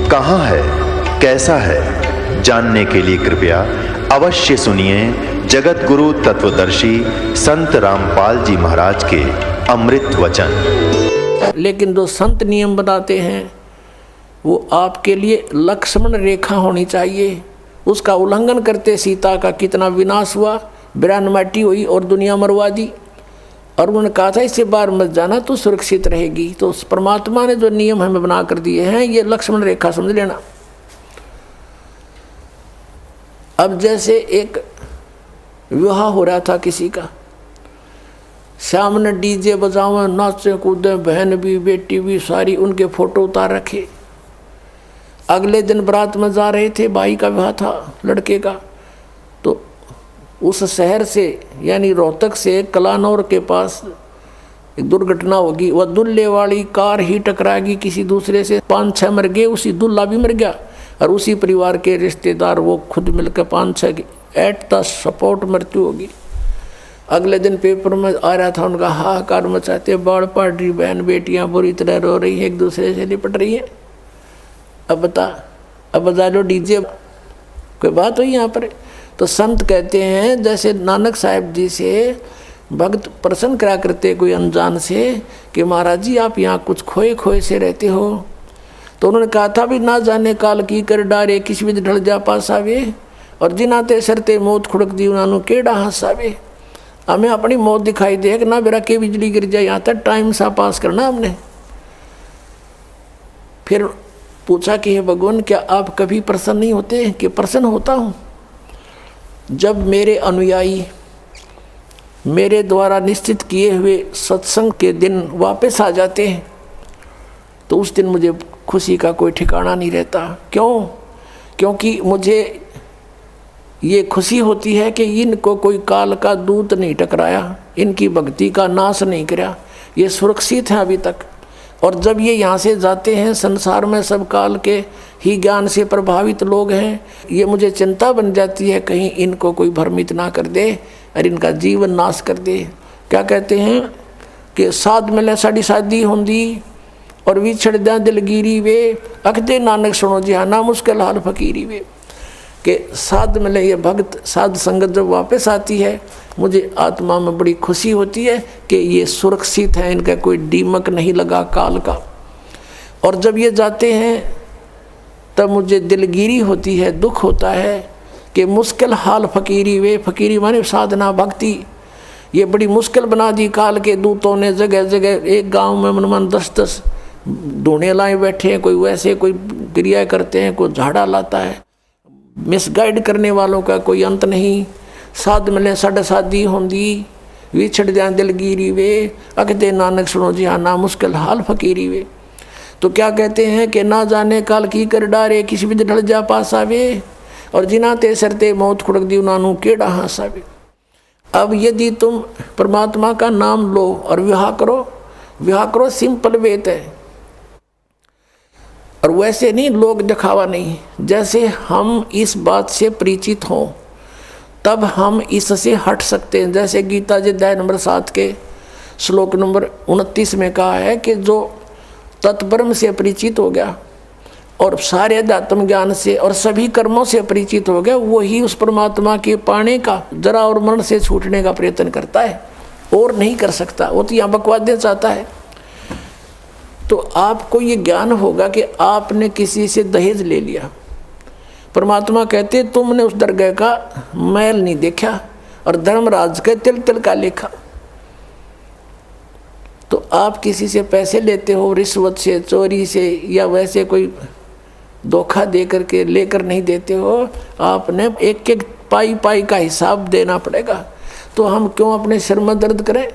कहाँ है, कैसा है, जानने के लिए कृपया अवश्य सुनिए जगत गुरु तत्वदर्शी संत रामपाल जी महाराज के अमृत वचन। लेकिन जो संत नियम बताते हैं वो आपके लिए लक्ष्मण रेखा होनी चाहिए। उसका उल्लंघन करते सीता का कितना विनाश हुआ, बिरानमाटी हुई और दुनिया मरवा दी। और उन्होंने कहा था इससे बाहर मत जाना तो सुरक्षित रहेगी। तो उस परमात्मा ने जो नियम हमें बना कर दिए हैं ये लक्ष्मण रेखा समझ लेना। अब जैसे एक विवाह हो रहा था किसी का, सामने डीजे बजावे, नाचे कूदे, बहन भी बेटी भी सारी, उनके फोटो उतार रखे। अगले दिन बारात में जा रहे थे, भाई का विवाह था लड़के का, तो उस शहर से यानी रोहतक से कलानौर के पास एक दुर्घटना होगी। वह दुल्हे वाली कार ही टकराएगी किसी दूसरे से, 5-6 मर गए, उसी दुल्हा भी मर गया और उसी परिवार के रिश्तेदार वो खुद मिलकर 5-6 एट द स्पॉट मृत्यु होगी। अगले दिन पेपर में आ रहा था उनका हाहाकार मचाते, बाढ़ पड़ रही, बहन बेटियां बुरी तरह रो रही है, एक दूसरे से लिपट रही है। अब बजा लो डीजे, कोई बात हुई यहाँ पर। तो संत कहते हैं जैसे नानक साहब जी से भक्त प्रसन्न करा करते कोई अनजान से कि महाराज जी आप यहाँ कुछ खोए खोए से रहते हो। तो उन्होंने कहा था भी ना जाने काल की कर डारे, किसी भी ढल जा पास आवे, और जिनाते सरते मौत खुड़क दी उन्होंने केड़ा हंसावे। हमें अपनी मौत दिखाई दे कि ना बेरा के बिजली गिर जाए, यहाँ तक टाइम सा पास करना हमने। फिर पूछा कि हे भगवान क्या आप कभी प्रसन्न नहीं होते? कि प्रसन्न होता हूँ जब मेरे अनुयायी मेरे द्वारा निश्चित किए हुए सत्संग के दिन वापस आ जाते हैं तो उस दिन मुझे खुशी का कोई ठिकाना नहीं रहता। क्यों? क्योंकि मुझे ये खुशी होती है कि इनको कोई काल का दूत नहीं टकराया, इनकी भक्ति का नाश नहीं किया, ये सुरक्षित हैं अभी तक। और जब ये यहाँ से जाते हैं, संसार में सब काल के ही ज्ञान से प्रभावित लोग हैं, ये मुझे चिंता बन जाती है कहीं इनको कोई भ्रमित ना कर दे और इनका जीवन नाश कर दे। क्या कहते हैं कि साध मिले साड़ी शादी होंदी और विछड़ दें दिलगिरी वे, अखदे नानक सुनो जी हाँ ना मुश्किल हाल फकीरी वे। कि साध मिले ये भक्त साध संगत जब वापस आती है मुझे आत्मा में बड़ी खुशी होती है कि ये सुरक्षित है, इनका कोई दीमक नहीं लगा काल का। और जब ये जाते हैं तब मुझे दिलगिरी होती है, दुख होता है कि मुश्किल हाल फकीरी वे, फकीरी माने साधना भक्ति, ये बड़ी मुश्किल बना दी काल के दूतों ने। जगह जगह एक गांव में मन 10-10 ढूंढे लाए बैठे हैं, कोई वैसे कोई क्रिया करते हैं, कोई झाड़ा लाता है। मिसगाइड करने वालों का कोई अंत नहीं। साध मिले साढ़े शादी होंदी, विछड़ जाए दिलगिरी वे, अखदे नानक सुनो जी हाँ ना मुश्किल हाल फकीरी वे। तो क्या कहते हैं कि ना जाने काल की कर डारे, किसी भी ढल जा पास आवे, और जिनाते सरते मौत खुड़क दी उन्होंने केड़ा हंसावे। अब यदि तुम परमात्मा का नाम लो और विवाह करो सिंपल वेत है। और वैसे नहीं, लोग दिखावा नहीं। जैसे हम इस बात से परिचित हों तब हम इससे हट सकते हैं। जैसे गीता जी अध्याय नंबर 7 के श्लोक नंबर 29 में कहा है कि जो तत्ब्रह्म से परिचित हो गया और सारे अध्यात्म ज्ञान से और सभी कर्मों से परिचित हो गया, वही उस परमात्मा के पाने का, जरा और मरण से छूटने का प्रयत्न करता है, और नहीं कर सकता। वो तो यहाँ बकवाद देना चाहता है। तो आपको ये ज्ञान होगा कि आपने किसी से दहेज ले लिया, परमात्मा कहते तुमने उस दरगाह का मैल नहीं देखा और धर्मराज के तिल तिल का लेखा। तो आप किसी से पैसे लेते हो रिश्वत से, चोरी से, या वैसे कोई धोखा दे करके लेकर नहीं देते हो, आपने एक एक पाई पाई का हिसाब देना पड़ेगा। तो हम क्यों अपने सिर में दर्द करें?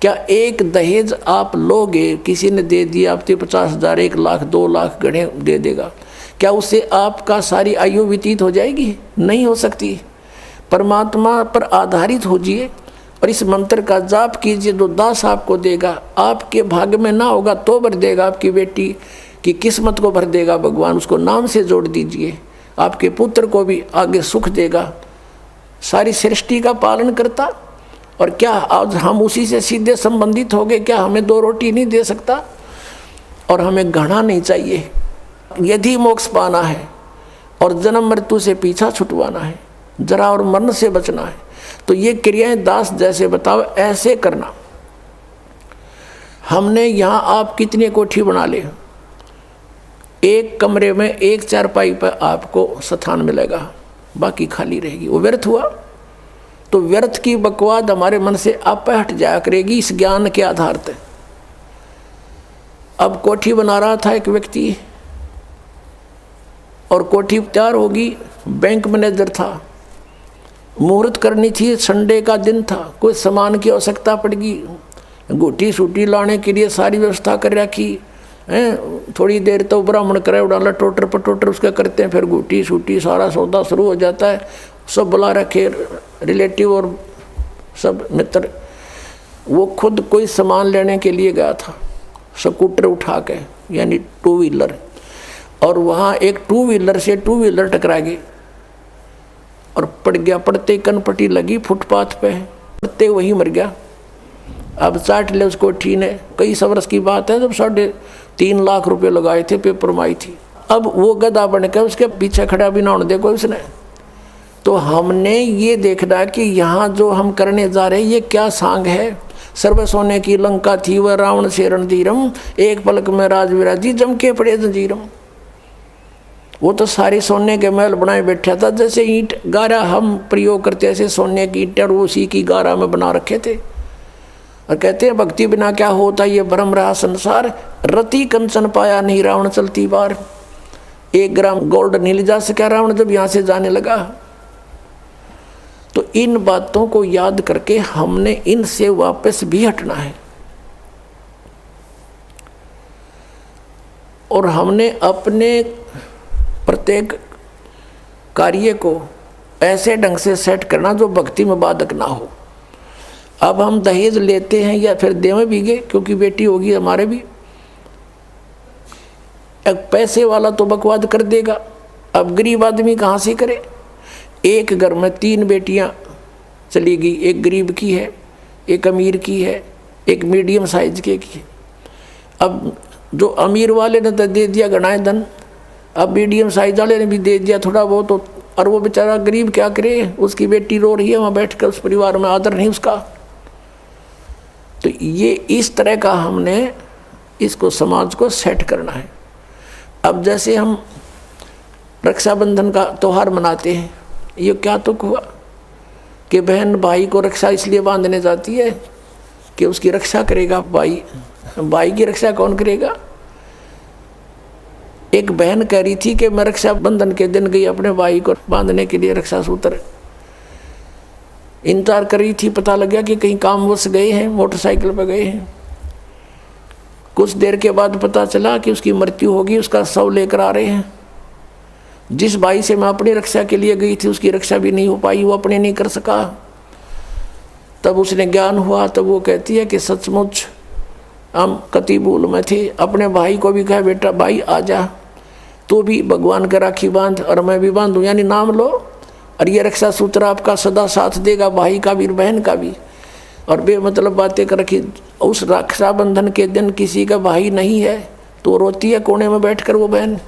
क्या एक दहेज आप लोगे, किसी ने दे दिया आपके 50,000, 1 लाख, 2 लाख गणे दे देगा, क्या उससे आपका सारी आयु व्यतीत हो जाएगी? नहीं हो सकती। परमात्मा पर आधारित होजिए और इस मंत्र का जाप कीजिए, जो दास आपको देगा। आपके भाग्य में ना होगा तो भर देगा, आपकी बेटी की किस्मत को भर देगा भगवान, उसको नाम से जोड़ दीजिए। आपके पुत्र को भी आगे सुख देगा। सारी सृष्टि का पालन करता, और क्या आज हम उसी से सीधे संबंधित हो गए? क्या हमें 2 रोटी नहीं दे सकता? और हमें घृणा नहीं चाहिए, यदि मोक्ष पाना है और जन्म मृत्यु से पीछा छुटवाना है, जरा और मरण से बचना है, तो ये क्रियाएं दास जैसे बताओ ऐसे करना। हमने यहाँ आप कितनी कोठी बना ले, एक कमरे में एक चारपाई पर आपको स्थान मिलेगा, बाकी खाली रहेगी, वो व्यर्थ हुआ। तो व्यर्थ की बकवाद हमारे मन से आप हट जाया करेगी इस ज्ञान के आधार पर। अब कोठी बना रहा था एक व्यक्ति, और कोठी तैयार होगी, बैंक मैनेजर था, मुहूर्त करनी थी, संडे का दिन था, कोई सामान की आवश्यकता पड़गी, गोटी सूटी लाने के लिए सारी व्यवस्था कर रखी हैं। थोड़ी देर तो ब्राह्मण करे उड़ाला टोटर पर टोटर उसका करते हैं, फिर गोटी सूटी सारा सौदा शुरू हो जाता है, सब बुला रखे रिलेटिव और सब मित्र। वो खुद कोई सामान लेने के लिए गया था, स्कूटर उठा के यानी टू व्हीलर, और वहाँ एक टू व्हीलर से टू व्हीलर टकरा गई और पड़ गया। पड़ते कनपट्टी लगी फुटपाथ पे, पड़ते वही मर गया। अब चाट ले उसको कोठी ने, कई वर्ष की बात है, जब 3.5 लाख रुपए लगाए थे, पेपर में आई थी। अब वो गधा बन के उसके पीछे खड़ा भी ना होने दे कोई उसने। तो हमने ये देखना कि यहाँ जो हम करने जा रहे हैं ये क्या सांग है। सर्व सोने की लंका थी वह रावण से रणधीरम, एक पलक में राज विराजी जम के पड़े जंजीरम। वो तो सारे सोने के महल बनाए बैठा था, जैसे ईंट गारा हम प्रयोग करते ऐसे सोने की ईंट और उसी की गारा में बना रखे थे। और कहते हैं भक्ति बिना क्या होता ये भ्रम रहा संसार, रति कंचन पाया नहीं रावण चलती बार। 1 ग्राम गोल्ड नहीं ले जा सका रावण जब यहाँ से जाने लगा। तो इन बातों को याद करके हमने इनसे वापस भी हटना है, और हमने अपने प्रत्येक कार्य को ऐसे ढंग से सेट करना जो भक्ति में बाधक ना हो। अब हम दहेज लेते हैं या फिर देवे भीगे, क्योंकि बेटी होगी हमारे भी, एक पैसे वाला तो बकवाद कर देगा, अब गरीब आदमी कहाँ से करे। एक घर में 3 बेटियां चली गई, एक गरीब की है, एक अमीर की है, एक मीडियम साइज की है। अब जो अमीर वाले ने तो दे दिया घना धन, अब मीडियम साइज वाले ने भी दे दिया थोड़ा बहुत, और वो बेचारा गरीब क्या करे, उसकी बेटी रो रही है वहाँ बैठ कर, उस परिवार में आदर नहीं उसका। तो ये इस तरह का हमने इसको समाज को सेट करना है। अब जैसे हम रक्षाबंधन का त्यौहार मनाते हैं, ये क्या तुक हुआ कि बहन भाई को रक्षा इसलिए बांधने जाती है कि उसकी रक्षा करेगा भाई, भाई की रक्षा कौन करेगा। एक बहन कह रही थी कि मैं रक्षाबंधन के दिन गई अपने भाई को बांधने के लिए रक्षा सूत्र, इंतजार कर रही थी, पता लग गया कि कहीं कामवश गए हैं, मोटरसाइकिल पर गए हैं। कुछ देर के बाद पता चला कि उसकी मृत्यु होगी, उसका शव लेकर आ रहे हैं। जिस भाई से मैं अपनी रक्षा के लिए गई थी उसकी रक्षा भी नहीं हो पाई, वो अपने नहीं कर सका। तब उसने ज्ञान हुआ, तब वो कहती है कि सचमुच हम कति भूल में थे। अपने भाई को भी कहा बेटा भाई आ जा, तू भी भगवान का राखी बांध और मैं भी बांधूँ, यानी नाम लो, और ये रक्षा सूत्र आपका सदा साथ देगा, भाई का भी बहन का भी। और बेमतलब बातें कर रखी। उस रक्षाबंधन के दिन किसी का भाई नहीं है तो रोती है कोने में बैठकर वो बहन।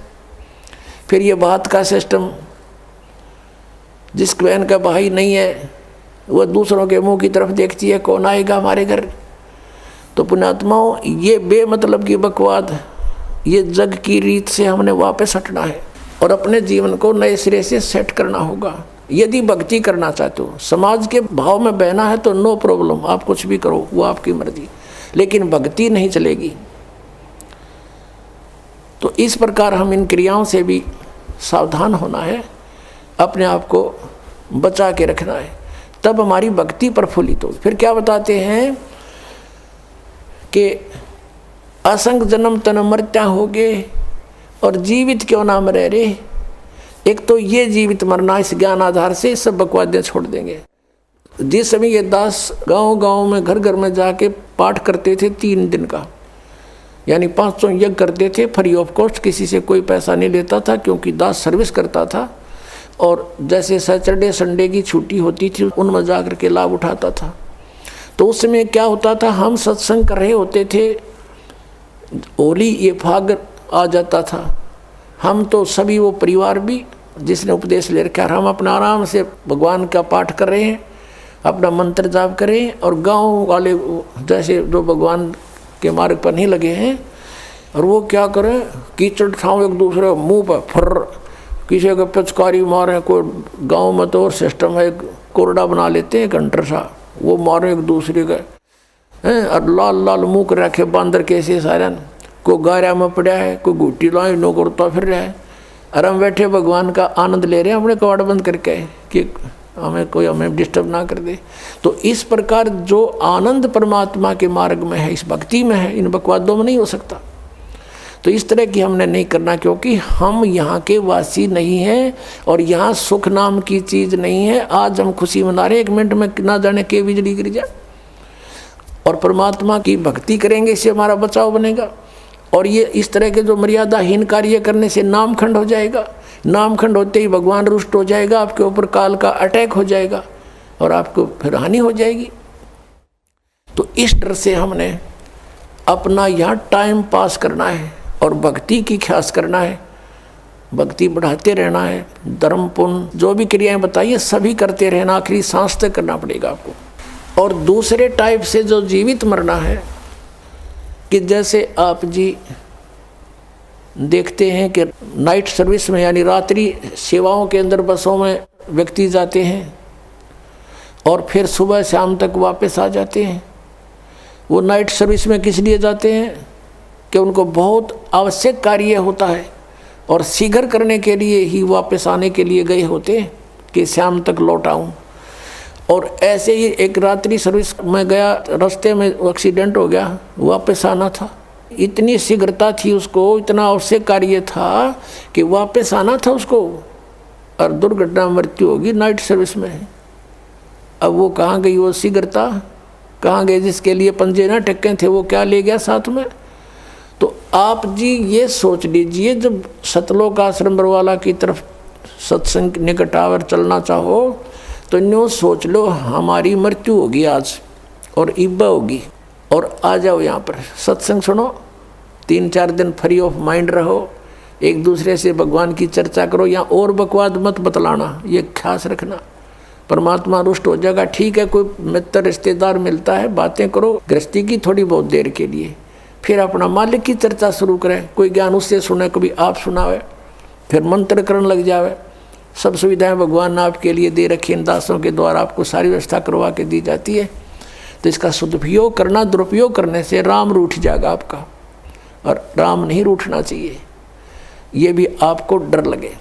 फिर ये बात का सिस्टम, जिस बहन का भाई नहीं है वह दूसरों के मुंह की तरफ देखती है, कौन आएगा हमारे घर। तो पुण्यात्माओं, ये बेमतलब की बकवाद, ये जग की रीत से हमने वापस हटना है और अपने जीवन को नए सिरे से सेट करना होगा। यदि भक्ति करना चाहते हो, समाज के भाव में बहना है तो नो प्रॉब्लम, आप कुछ भी करो, वो आपकी मर्जी, लेकिन भक्ति नहीं चलेगी। तो इस प्रकार हम इन क्रियाओं से भी सावधान होना है, अपने आप को बचा के रखना है, तब हमारी भक्ति प्रफुल्लित हो। फिर क्या बताते हैं कि असंग जन्म तन मरत्या हो गए और जीवित क्यों ना मरे रे। एक तो ये जीवित मरना, इस ज्ञान आधार से सब बकवादें छोड़ देंगे। जिस समय ये दास गांव गांव में घर घर में जाके पाठ करते थे 3 दिन का, यानी 500 यज्ञ करते थे फ्री ऑफ कॉस्ट, किसी से कोई पैसा नहीं लेता था, क्योंकि दास सर्विस करता था। और जैसे सैटरडे संडे की छुट्टी होती थी उनमें जा कर के लाभ उठाता था। तो उस समय क्या होता था, हम सत्संग कर रहे होते थे, होली ये फाग आ जाता था, हम तो सभी, वो परिवार भी जिसने उपदेश ले रखा है, हम अपना आराम से भगवान का पाठ कर रहे हैं, अपना मंत्र जाप करें, और गांव वाले जैसे जो भगवान के मार्ग पर नहीं लगे हैं, और वो क्या करें, कीचड़ ठाव एक दूसरे मुंह पर फर, किसी का पिचकारी मारे। कोई गांव में तो और सिस्टम है, कोरडा बना लेते हैं घंटर सा, वो मारे एक दूसरे का हैं, और लाल लाल मुँह कर रखे बांदर कैसे सारन, कोई गारा में पड़ा है, कोई घुट्टी लाई नो करता फिर रहा है, और हम बैठे भगवान का आनंद ले रहे हैं अपने कवाड़ बंद करके कि हमें डिस्टर्ब ना कर दे। तो इस प्रकार जो आनंद परमात्मा के मार्ग में है, इस भक्ति में है, इन बकवादों में नहीं हो सकता। तो इस तरह की हमने नहीं करना, क्योंकि हम यहाँ के वासी नहीं हैं और यहाँ सुख नाम की चीज़ नहीं है। आज हम खुशी मना रहे, 1 मिनट में ना जाने के बिजली गिर जाए, और परमात्मा की भक्ति करेंगे, इससे हमारा बचाव बनेगा। और ये इस तरह के जो मर्यादाहीन कार्य करने से नामखंड हो जाएगा, नामखंड होते ही भगवान रुष्ट हो जाएगा, आपके ऊपर काल का अटैक हो जाएगा और आपको फिर हानि हो जाएगी। तो इस डर से हमने अपना यहाँ टाइम पास करना है और भक्ति की ख्यास करना है, भक्ति बढ़ाते रहना है, धर्म पुण्य जो भी क्रियाएं बताइए सभी करते रहना, आखिरी सांस तक करना पड़ेगा आपको। और दूसरे टाइप से जो जीवित मरना है, कि जैसे आप जी देखते हैं कि नाइट सर्विस में यानी रात्रि सेवाओं के अंदर बसों में व्यक्ति जाते हैं और फिर सुबह शाम तक वापस आ जाते हैं। वो नाइट सर्विस में किस लिए जाते हैं कि उनको बहुत आवश्यक कार्य होता है और शीघ्र करने के लिए ही वापस आने के लिए गए होते हैं कि शाम तक लौट आऊँ। और ऐसे ही एक रात्रि सर्विस में गया, रास्ते में एक्सीडेंट हो गया, वापस आना था, इतनी शीघ्रता थी उसको, इतना आवश्यक कार्य था कि वापस आना था उसको, और दुर्घटना मृत्यु होगी नाइट सर्विस में। अब वो कहाँ गई वो शीघ्रता, कहाँ गए जिसके लिए पंजे ना टक्के थे, वो क्या ले गया साथ में। तो आप जी ये सोच लीजिए, जब सतलोक आश्रम बरवाला की तरफ सत्संग निकट आवर चलना चाहो तो न्यू सोच लो हमारी मृत्यु होगी आज और इब्बा होगी, और आ जाओ यहाँ पर सत्संग सुनो, 3-4 दिन फ्री ऑफ माइंड रहो, एक दूसरे से भगवान की चर्चा करो, यहाँ और बकवाद मत बतलाना, ये ख्यास रखना, परमात्मा रुष्ट हो जाएगा। ठीक है, कोई मित्र रिश्तेदार मिलता है, बातें करो गृहस्थी की थोड़ी बहुत देर के लिए, फिर अपना मालिक की चर्चा शुरू करें, कोई ज्ञान उससे सुने, कभी आप सुनावे, फिर मंत्र करने लग जावे। सब सुविधाएं भगवान ने आपके लिए दे रखी, इन दासों के द्वारा आपको सारी व्यवस्था करवा के दी जाती है। तो इसका सदुपयोग करना, दुरुपयोग करने से राम रूठ जाएगा आपका, और राम नहीं रूठना चाहिए, ये भी आपको डर लगे।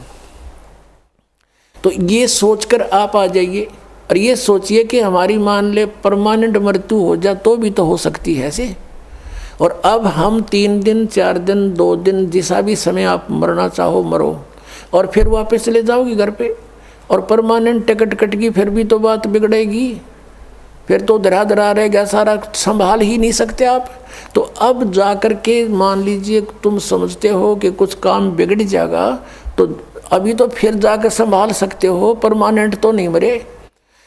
तो ये सोचकर आप आ जाइए और ये सोचिए कि हमारी मान ले परमानेंट मृत्यु हो जाए तो भी तो हो सकती है ऐसे। और अब हम 3 दिन 4 दिन 2 दिन जिसा भी समय आप मरना चाहो मरो, और फिर वापस चले जाओगे घर पे, और परमानेंट टिकट कटगी फिर भी तो बात बिगड़ेगी, फिर तो धरा धरा रहेगा, सारा संभाल ही नहीं सकते आप। तो अब जा कर के मान लीजिए तुम समझते हो कि कुछ काम बिगड़ जाएगा, तो अभी तो फिर जाकर संभाल सकते हो, परमानेंट तो नहीं मरे।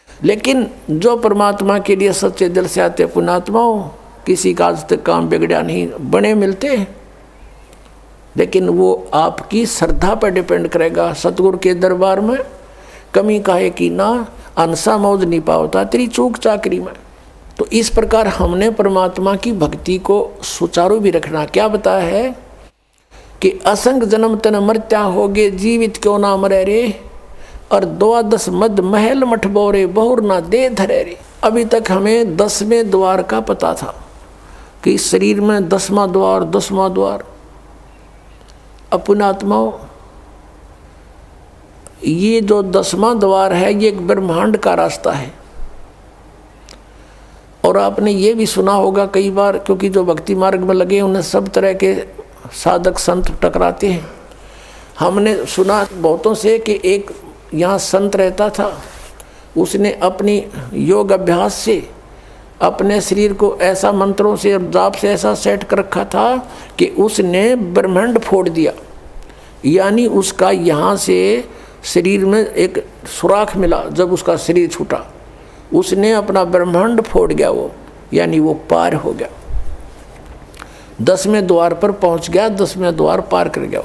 लेकिन जो परमात्मा के लिए सच्चे दिल से आते पुण्यात्माओं, किसी का आज तक काम बिगड़ा नहीं, बने मिलते हैं, लेकिन वो आपकी श्रद्धा पर डिपेंड करेगा। सतगुरु के दरबार में कमी काहे की ना, अनसा मौज नहीं पावता तेरी चूक चाकरी में। तो इस प्रकार हमने परमात्मा की भक्ति को सुचारू भी रखना। क्या बताया है कि असंग जन्म तन मर्त्या होगे, जीवित क्यों ना मरे रे, और 12 मद महल मठ बोरे, बहुर ना दे धरे रे। अभी तक हमें 10वें द्वार का पता था कि शरीर में 10वां द्वार 10वां द्वार। पुण्यात्माओं, ये जो 10वां द्वार है ये एक ब्रह्मांड का रास्ता है। और आपने ये भी सुना होगा कई बार, क्योंकि जो भक्ति मार्ग में लगे उन्हें सब तरह के साधक संत टकराते हैं। हमने सुना बहुतों से कि एक यहाँ संत रहता था, उसने अपनी योग अभ्यास से अपने शरीर को ऐसा मंत्रों से और जाप से ऐसा सेट कर रखा था कि उसने ब्रह्मांड फोड़ दिया। यानी उसका यहाँ से शरीर में एक सुराख मिला, जब उसका शरीर छूटा उसने अपना ब्रह्मांड फोड़ गया वो, यानी वो पार हो गया, 10वें द्वार पर पहुँच गया, 10वें द्वार पार कर गया।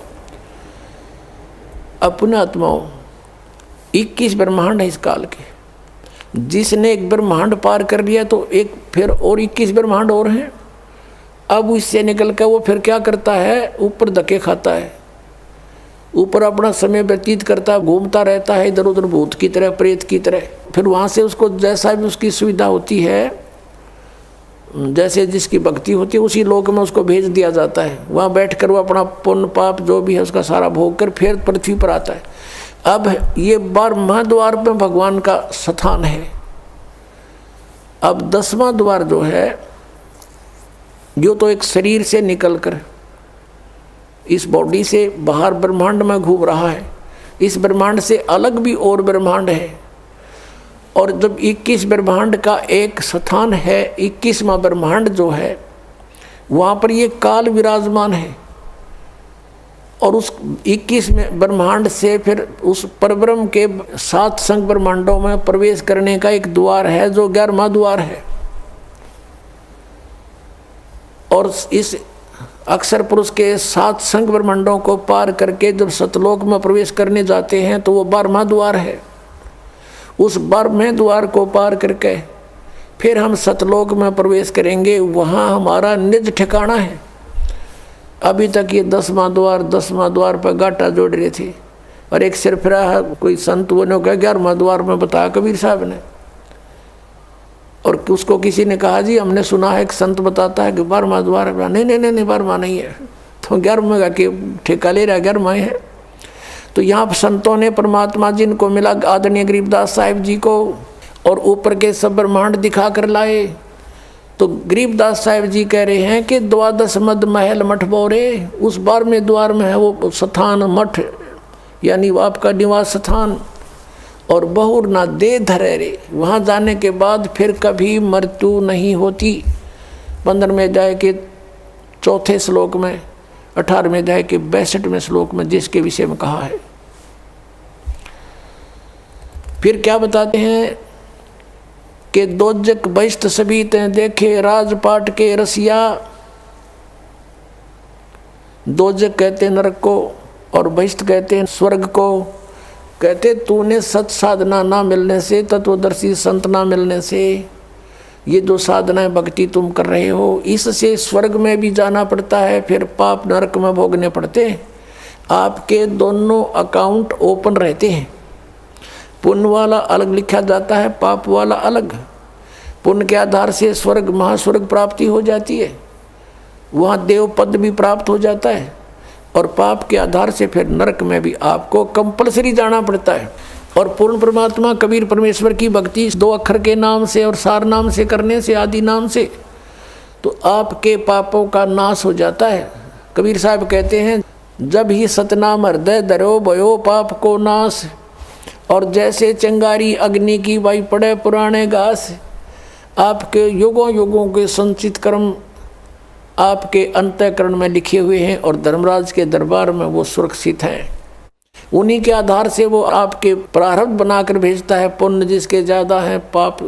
अपने आत्माओं 21 ब्रह्मांड है इस काल के। जिसने एक ब्रह्मांड पार कर लिया तो एक फिर और 21 ब्रह्मांड और हैं। अब इससे निकल कर वो फिर क्या करता है, ऊपर धक्के खाता है, ऊपर अपना समय व्यतीत करता है, घूमता रहता है इधर उधर भूत की तरह, प्रेत की तरह। फिर वहाँ से उसको जैसा भी उसकी सुविधा होती है, जैसे जिसकी भक्ति होती है, उसी लोक में उसको भेज दिया जाता है। वहाँ बैठकर वो अपना पुण्य पाप जो भी है उसका सारा भोग कर फिर पृथ्वी पर आता है। अब ये 12वां द्वार में भगवान का स्थान है। अब 10वां द्वार जो है, जो तो एक शरीर से निकलकर इस बॉडी से बाहर ब्रह्मांड में घूम रहा है। इस ब्रह्मांड से अलग भी और ब्रह्मांड है, और जब 21 ब्रह्मांड का एक स्थान है, 21वां ब्रह्मांड जो है, वहाँ पर ये काल विराजमान है। और उस 21 में ब्रह्मांड से फिर उस परब्रह्म के 7 संग ब्रह्मांडों में प्रवेश करने का एक द्वार है जो 11वां द्वार है। और इस अक्षर पुरुष के 7 संग ब्रह्मांडों को पार करके जब सतलोक में प्रवेश करने जाते हैं तो वो 12वां द्वार है। उस 12वें द्वार को पार करके फिर हम सतलोक में प्रवेश करेंगे, वहाँ हमारा निज ठिकाना है। अभी तक ये 10वां द्वार पर गाटा जोड़ रहे थे, और एक सिरफिरा है कोई संत वो ने कहा 11वां द्वार में बताया कबीर साहब ने। और उसको किसी ने कहा जी हमने सुना है एक संत बताता है कि 12वां द्वार है। नहीं 12वां नहीं है, तो 11वां का कि ठेका ले रहा है, 11वां है। तो यहाँ संतों ने परमात्मा जिनको मिला आदरणीय गरीबदास साहिब जी को, और ऊपर के सब ब्रह्मांड दिखा कर लाए। तो गरीबदास साहिब जी कह रहे हैं कि 12 मद महल मठ बोरे, उस 12वें द्वार में है वो स्थान मठ, यानी वो आपका निवास स्थान। और बहुर ना दे धरे रे, वहाँ जाने के बाद फिर कभी मृत्यु नहीं होती। 15वें अध्याय के 4थे श्लोक में, 18वें अध्याय के 62वें श्लोक में जिसके विषय में कहा है। फिर क्या बताते हैं कि दोजक बहिष्ट सभी तें देखे राजपाट के रसिया। दोजक कहते हैं नरक को, और बहिष्ट कहते हैं स्वर्ग को। कहते तूने सत साधना ना मिलने से, तत्वदर्शी संत ना मिलने से, ये जो साधनाएं भक्ति तुम कर रहे हो, इससे स्वर्ग में भी जाना पड़ता है, फिर पाप नरक में भोगने पड़ते हैं। आपके दोनों अकाउंट ओपन रहते हैं। पुण्य वाला अलग लिखा जाता है, पाप वाला अलग। पुण्य के आधार से स्वर्ग महास्वर्ग प्राप्ति हो जाती है, वहाँ देव पद भी प्राप्त हो जाता है। और पाप के आधार से फिर नरक में भी आपको कंपलसरी जाना पड़ता है। और पूर्ण परमात्मा कबीर परमेश्वर की भक्ति 2 अक्षर के नाम से और सार नाम से करने से, आदि नाम से, तो आपके पापों का नाश हो जाता है। कबीर साहब कहते हैं जब ही सतनाम हृदय धरो भयो पाप को नाश। और जैसे चिंगारी अग्नि की वाई पड़े पुराने घास, आपके युगों युगों के संचित कर्म आपके अंतःकरण में लिखे हुए हैं, और धर्मराज के दरबार में वो सुरक्षित हैं। उन्हीं के आधार से वो आपके प्रारब्ध बनाकर भेजता है। पुण्य जिसके ज़्यादा हैं, पाप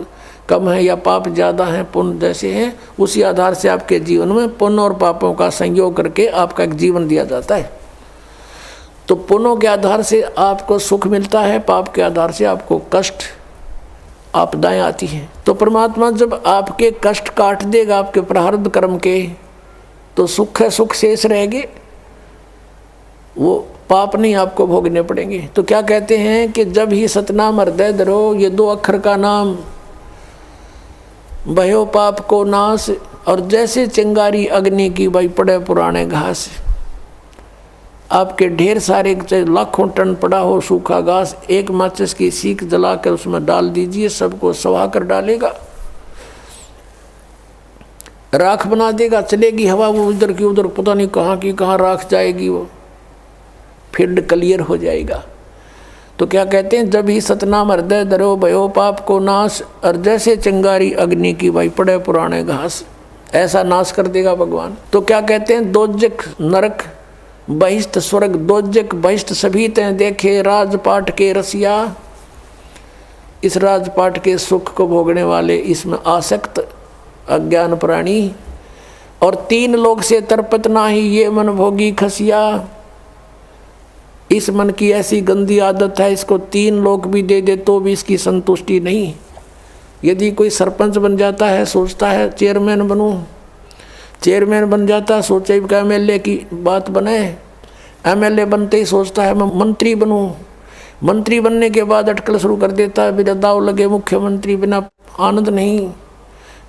कम है, या पाप ज़्यादा हैं पुण्य जैसे हैं, उसी आधार से आपके जीवन में पुण्य और पापों का संयोग करके आपका एक जीवन दिया जाता है। तो पुण्यों के आधार से आपको सुख मिलता है, पाप के आधार से आपको कष्ट आपदाएं आती हैं। तो परमात्मा जब आपके कष्ट काट देगा आपके प्रारब्ध कर्म के, तो सुख है, सुख शेष रहेंगे, वो पाप नहीं आपको भोगने पड़ेंगे। तो क्या कहते हैं कि जब ही सतनाम हृदय धरो, ये 2 अक्षर का नाम, भयो पाप को नाश। और जैसे चिंगारी अग्नि की भाई पड़े पुराने घास, आपके ढेर सारे लाखों टन पड़ा हो सूखा घास, एक माचिस की सीख जलाकर उसमें डाल दीजिए, सबको सवा कर डालेगा, राख बना देगा। चलेगी हवा वो उधर की उधर, पता नहीं कहाँ की कहाँ राख जाएगी, वो फील्ड क्लियर हो जाएगा। तो क्या कहते हैं जब ही सतनाम हृदय धरो भयो पाप को नाश। और जैसे चिंगारी अग्नि की भाई पड़े पुराने घास, ऐसा नाश कर देगा भगवान। तो क्या कहते हैं दोजक नरक बहिष्ट स्वर्ग, दोजक बहिष्ट सभी तें देखे राजपाट के रसिया। इस राजपाट के सुख को भोगने वाले, इसमें आसक्त अज्ञान प्राणी। और 3 लोग से तरपत नाही, ये मन भोगी खसिया। इस मन की ऐसी गंदी आदत है, इसको 3 लोग भी दे दे तो भी इसकी संतुष्टि नहीं। यदि कोई सरपंच बन जाता है, सोचता है चेयरमैन बनूं, चेयरमैन बन जाता है, सोचे कि एमएलए की बात बने, एमएलए बनते ही सोचता है मैं मंत्री बनूं, मंत्री बनने के बाद अटकल शुरू कर देता है, बिना दाव लगे मुख्यमंत्री, बिना आनंद नहीं।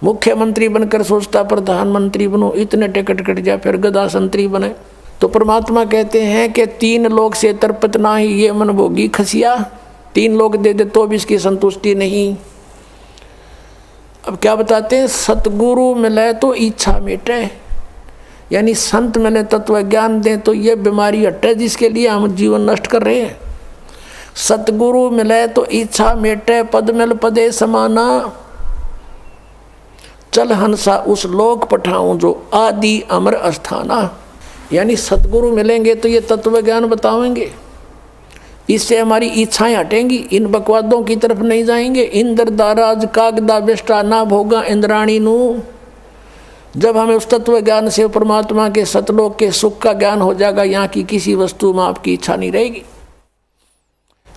मुख्यमंत्री बनकर सोचता प्रधानमंत्री बनूं, इतने टिकट कट जाए, फिर गदा संतरी बने। तो परमात्मा कहते हैं कि 3 लोग से तर्पत ना ही ये मन भोगी खसिया, 3 लोग दे दे तो भी इसकी संतुष्टि नहीं। अब क्या बताते हैं, सतगुरु मिले तो इच्छा मिटे, यानी संत मिले तत्व ज्ञान दें तो ये बीमारी हटे जिसके लिए हम जीवन नष्ट कर रहे हैं। सतगुरु मिले तो इच्छा मिटे, पद मिल पदे समाना, चल हंसा उस लोक पठाऊं जो आदि अमर अस्थाना। यानी सतगुरु मिलेंगे तो ये तत्व ज्ञान बताएंगे, इससे हमारी इच्छाएं हटेंगी, इन बकवादों की तरफ नहीं जाएंगे। इंद्र दाराज कागदा बेष्टा ना भोगा इंद्राणी नू। जब हमें उस तत्व ज्ञान से परमात्मा के सतलोक के सुख का ज्ञान हो जाएगा, यहाँ की किसी वस्तु में आपकी इच्छा नहीं रहेगी।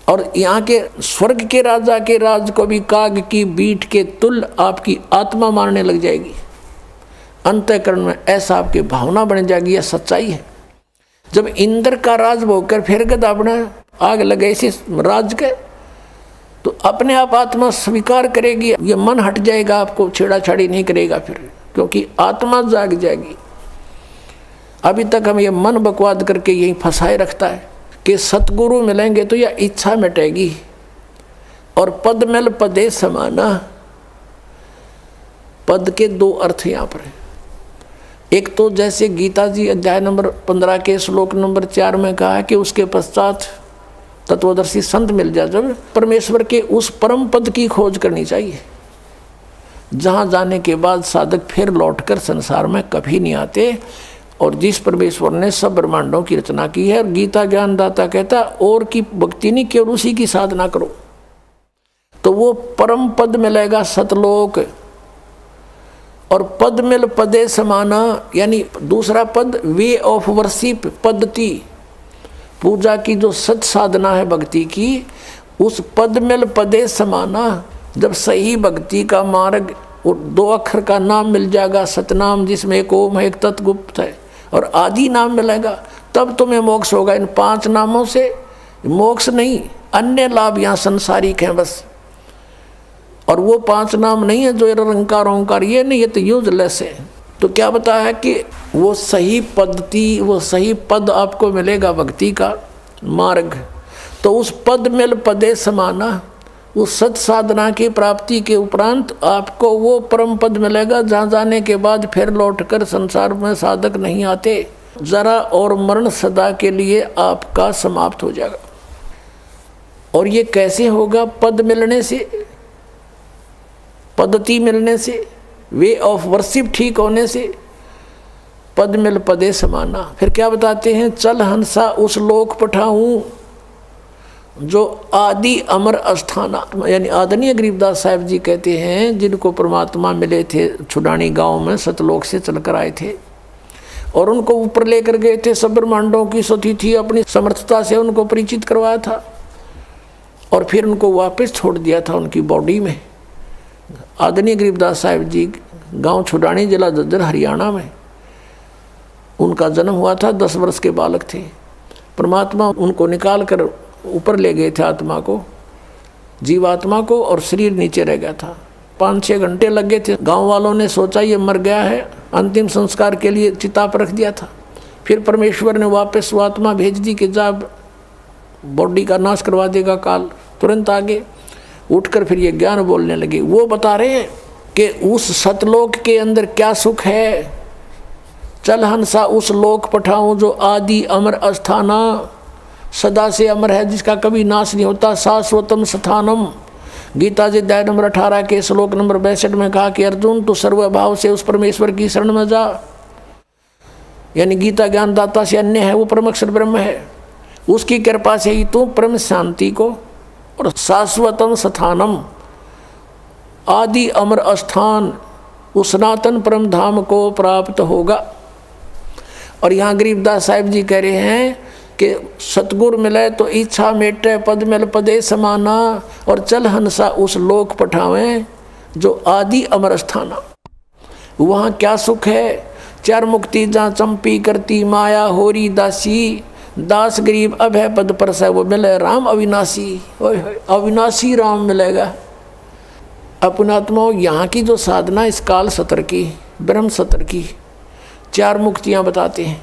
और यहाँ के स्वर्ग के राजा के राज को भी काग की बीट के तुल्य आपकी आत्मा मारने लग जाएगी। अंतःकरण में ऐसा आपकी भावना बन जाएगी, यह सच्चाई है। जब इंद्र का राज भोगकर फिर गदा बना आग लगे इसे राज के, तो अपने आप आत्मा स्वीकार करेगी, ये मन हट जाएगा, आपको छेड़ाछाड़ी नहीं करेगा फिर, क्योंकि आत्मा जाग जाएगी। अभी तक हम ये मन बकवाद करके यही फंसाए रखता है कि सतगुरु मिलेंगे तो यह इच्छा मिटेगी। और पद मिल पदे समाना, पद के 2 अर्थ यहाँ पर है। एक तो जैसे गीता जी अध्याय नंबर 15 के श्लोक नंबर 4 में कहा है कि उसके पश्चात तत्वदर्शी संत मिल जाए, जब परमेश्वर के उस परम पद की खोज करनी चाहिए, जहाँ जाने के बाद साधक फिर लौटकर संसार में कभी नहीं आते, और जिस परमेश्वर ने सब ब्रह्मांडों की रचना की है। और गीता ज्ञानदाता कहता और की भक्ति नहीं, केवल उसी की साधना करो तो वो परम पद मिलेगा, सतलोक। और पद मिल पदे समाना, यानी दूसरा पद वे ऑफ वर्शिप, पद्धति, पूजा की जो सत साधना है भक्ति की, उस पद मिल पदे समाना। जब सही भक्ति का मार्ग और 2 अक्षर का नाम मिल जाएगा, सतनाम, जिसमें एक ओम है, एक तत्गुप्त है, और आदि नाम मिलेगा, तब तुम्हें मोक्ष होगा। इन 5 नामों से मोक्ष नहीं, अन्य लाभ यहाँ संसारिक हैं बस। और वो 5 नाम नहीं है जो निरंकार ओंकार, ये नहीं, ये तो यूजलेस है। तो क्या बताया कि वो सही पद्धति, वो सही पद आपको मिलेगा भक्ति का मार्ग। तो उस पद मिल पदे समाना, उस सत साधना की प्राप्ति के उपरांत आपको वो परम पद मिलेगा, जहाँ जाने के बाद फिर लौटकर संसार में साधक नहीं आते। जरा और मरण सदा के लिए आपका समाप्त हो जाएगा। और ये कैसे होगा? पद मिलने से, पद्धति मिलने से, वे ऑफ वर्शिप ठीक होने से। पद मिल पदे समाना। फिर क्या बताते हैं? चल हंसा उस लोक पठाऊं जो आदि अमर अस्थाना। यानी आदरणीय गरीबदास साहब जी कहते हैं, जिनको परमात्मा मिले थे छुडानी गांव में, सतलोक से चलकर आए थे और उनको ऊपर लेकर गए थे, सब ब्रह्मांडों की सती थी, अपनी समर्थता से उनको परिचित करवाया था और फिर उनको वापस छोड़ दिया था उनकी बॉडी में। आदरणीय गरीबदास साहब जी गांव छुडानी, जिला झज्जर, हरियाणा में उनका जन्म हुआ था। 10 वर्ष के बालक थे। परमात्मा उनको निकाल कर ऊपर ले गए थे, आत्मा को, जीवात्मा को, और शरीर नीचे रह गया था। 5-6 घंटे लग गए थे। गांव वालों ने सोचा ये मर गया है, अंतिम संस्कार के लिए चिता पर रख दिया था। फिर परमेश्वर ने वापस वो आत्मा भेज दी कि जा बॉडी का नाश करवा देगा काल। तुरंत आगे उठकर फिर ये ज्ञान बोलने लगे। वो बता रहे हैं कि उस सतलोक के अंदर क्या सुख है। चल हंसा उस लोक पठाऊं जो आदि अमर अस्थाना, सदा से अमर है, जिसका कभी नाश नहीं होता। शाश्वतम स्थानम। गीता जी अध्याय नंबर 18 के श्लोक नंबर 62 में कहा कि अर्जुन तू सर्वभाव से उस परमेश्वर की शरण में जा। यानी गीता ज्ञानदाता से अन्य है, वो परम अक्षर ब्रह्म है। उसकी कृपा से ही तू परम शांति को और शाश्वतम स्थानम, आदि अमर अस्थान, उस सनातन परम धाम को प्राप्त होगा। और यहाँ गरीबदास साहिब जी कह रहे हैं कि सतगुर मिले तो इच्छा मेटे, पद मिल पदे समाना, और चल हंसा उस लोक पठावें जो आदि अमर स्थाना। वहाँ क्या सुख है? चार मुक्ति जहाँ चंपी करती माया होरी दासी, दास गरीब अब है पद पर से वो मिले राम अविनाशी। अविनाशी राम मिलेगा। अपनात्मा यहाँ की जो साधना इस काल सत्र की, ब्रह्म सत्र की चार मुक्तियाँ बताते हैं,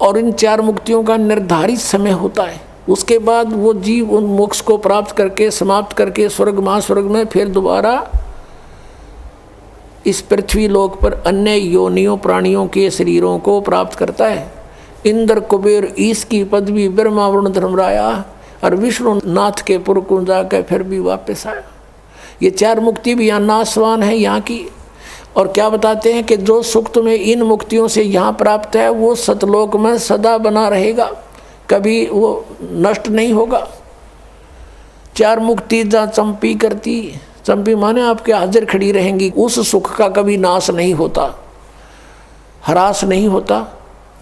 और इन चार मुक्तियों का निर्धारित समय होता है। उसके बाद वो जीव उन मोक्ष को प्राप्त करके समाप्त करके स्वर्ग महास्वर्ग में फिर दोबारा इस पृथ्वी लोक पर अन्य योनियों प्राणियों के शरीरों को प्राप्त करता है। इंद्र कुबेर ईश की पदवी, ब्रह्मा वरुण धर्मराया और विष्णु नाथ के पुर को जाकर फिर भी वापस आया। ये चार मुक्ति भी यहाँ नाशवान है यहाँ की। और क्या बताते हैं कि जो सुख तुम्हें इन मुक्तियों से यहाँ प्राप्त है वो सतलोक में सदा बना रहेगा, कभी वो नष्ट नहीं होगा। चार मुक्ति जहाँ चंपी करती, चंपी माने आपके हाजिर खड़ी रहेंगी, उस सुख का कभी नाश नहीं होता, ह्रास नहीं होता,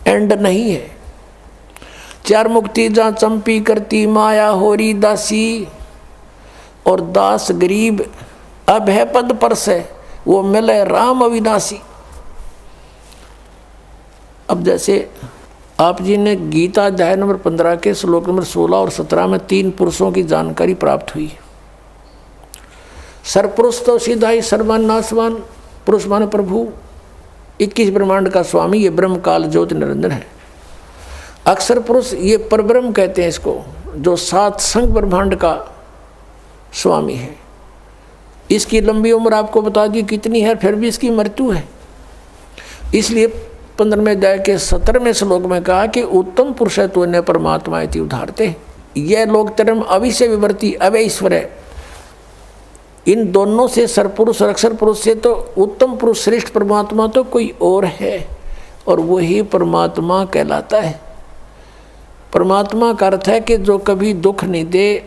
एंड नहीं है। चार मुक्ति जहाँ चंपी करती माया होरी दासी, और दास गरीब अब है पद पर से वो मिले राम अविनाशी। अब जैसे आप जी ने गीता अध्याय नंबर 15 के श्लोक नंबर 16 और 17 में 3 पुरुषों की जानकारी प्राप्त हुई। सरपुरुष तो सीधा ही सर्वान नाशवान पुरुष माने प्रभु, 21 ब्रह्मांड का स्वामी, ये ब्रह्म काल ज्योति निरंजन है। अक्षर पुरुष ये परब्रह्म कहते हैं इसको, जो 7 संग ब्रह्मांड का स्वामी है। इसकी लंबी उम्र आपको बता दी कितनी है, फिर भी इसकी मृत्यु है। इसलिए 15वें अध्याय के 17वें श्लोक में कहा कि उत्तम पुरुष है तो अन्य परमात्मा इति उदाहरते। यह लोग तरम अविषय विवर्ती अवय ईश्वर है। इन दोनों से सरपुरुष और अक्षर पुरुष से तो उत्तम पुरुष श्रेष्ठ परमात्मा तो कोई और है, और वही परमात्मा कहलाता है। परमात्मा का अर्थ है कि जो कभी दुख नहीं दे,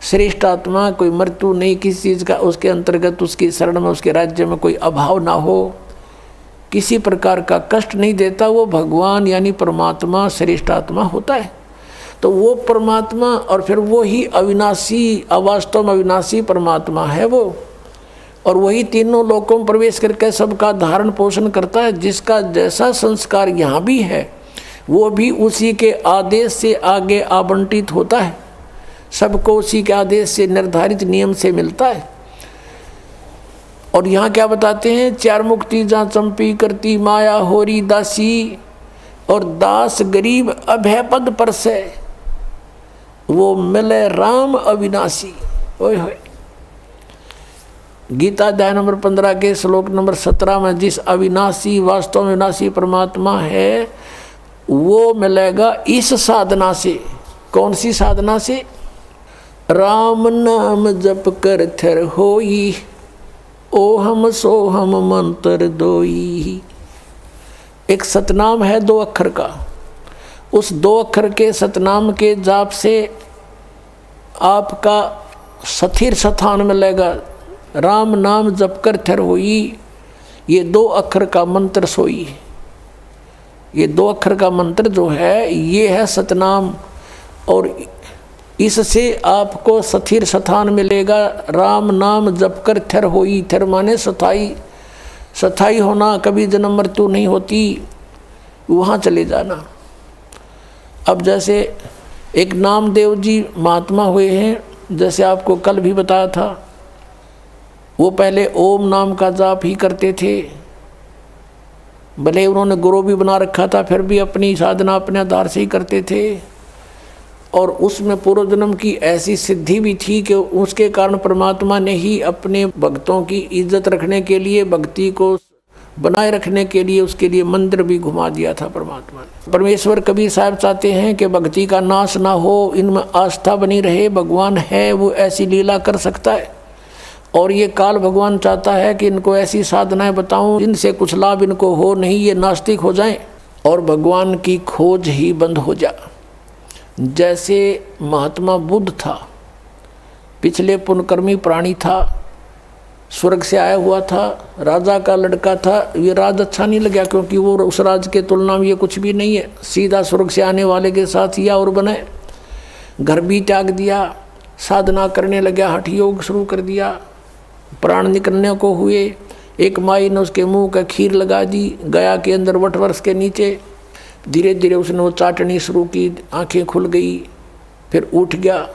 श्रेष्ठ आत्मा, कोई मृत्यु नहीं किसी चीज़ का, उसके अंतर्गत उसकी शरण में उसके राज्य में कोई अभाव ना हो, किसी प्रकार का कष्ट नहीं देता, वो भगवान यानी परमात्मा श्रेष्ठ आत्मा होता है। तो वो परमात्मा और फिर वो ही अविनाशी, अवास्तव में अविनाशी परमात्मा है वो, और वही तीनों लोकों में प्रवेश करके सबका धारण पोषण करता है। जिसका जैसा संस्कार यहाँ भी है वो भी उसी के आदेश से आगे आवंटित होता है, सबको उसी के आदेश से निर्धारित नियम से मिलता है। और यहाँ क्या बताते हैं? चार मुक्ति जहाँ चंपी करती माया होरी दासी, और दास गरीब अभय पद पर से वो मिले राम अविनाशी। ओए होए। गीता अध्याय नंबर 15 के श्लोक नंबर 17 में जिस अविनाशी वास्तव में विनाशी परमात्मा है वो मिलेगा इस साधना से। कौन सी साधना से? राम नाम जप कर थर होई, ओहम सोहम मंत्र दोई। एक सतनाम है 2 अक्षर का, उस 2 अक्षर के सतनाम के जाप से आपका स्थिर स्थान मिलेगा। राम नाम जप कर थर होई, ये 2 अक्षर का मंत्र सोई। ये 2 अक्षर का मंत्र जो है ये है सतनाम, और इससे आपको स्थिर स्थान मिलेगा। राम नाम जप कर थर होई, थर माने स्थाई, स्थाई होना, कभी जन्म मृत्यु नहीं होती, वहाँ चले जाना। अब जैसे एक नामदेव जी महात्मा हुए हैं, जैसे आपको कल भी बताया था, वो पहले ओम नाम का जाप ही करते थे। भले उन्होंने गुरु भी बना रखा था, फिर भी अपनी साधना अपने आधार से ही करते थे, और उसमें पूर्व जन्म की ऐसी सिद्धि भी थी कि उसके कारण परमात्मा ने ही अपने भक्तों की इज्जत रखने के लिए, भक्ति को बनाए रखने के लिए उसके लिए मंदिर भी घुमा दिया था परमात्मा ने। परमेश्वर कबीर साहब चाहते हैं कि भक्ति का नाश ना हो, इनमें आस्था बनी रहे। भगवान है वो ऐसी लीला कर सकता है, और ये काल भगवान चाहता है कि इनको ऐसी साधनाएं बताऊं इनसे कुछ लाभ इनको हो नहीं, ये नास्तिक हो जाएं और भगवान की खोज ही बंद हो जाए। जैसे महात्मा बुद्ध था, पिछले पुण्यकर्मी प्राणी था, स्वर्ग से आया हुआ था, राजा का लड़का था। ये राज अच्छा नहीं लगा क्योंकि वो उस राज के तुलना में ये कुछ भी नहीं है। सीधा स्वर्ग से आने वाले के साथ या और बने। घर भी त्याग दिया, साधना करने लगा, हठ योग शुरू कर दिया। प्राण निकलने को हुए, एक माई ने उसके मुंह का खीर लगा दी गया के अंदर वटवृक्ष के नीचे। धीरे धीरे उसने वो चाटनी शुरू की, आंखें खुल गई, फिर उठ गया,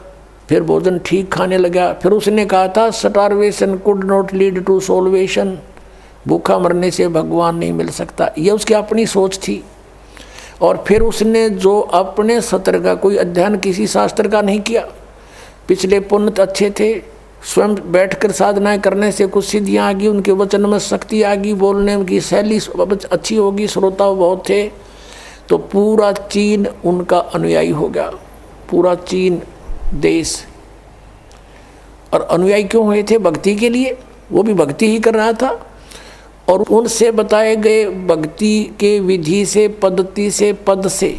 फिर भोजन ठीक खाने लगा। फिर उसने कहा था starvation could not lead to salvation, भूखा मरने से भगवान नहीं मिल सकता। ये उसकी अपनी सोच थी। और फिर उसने जो अपने सत्र का कोई अध्ययन किसी शास्त्र का नहीं किया, पिछले पुण्य अच्छे थे, स्वयं बैठकर साधनाएं करने से कुछ सिद्धियाँ आ गई, उनके वचन में शक्ति आ गई, बोलने की शैली अच्छी होगी, श्रोता बहुत थे, तो पूरा चीन उनका अनुयायी हो गया, पूरा चीन देश। और अनुयायी क्यों हुए थे? भक्ति के लिए। वो भी भक्ति ही कर रहा था। और उनसे बताए गए भक्ति के विधि से, पद्धति से, पद से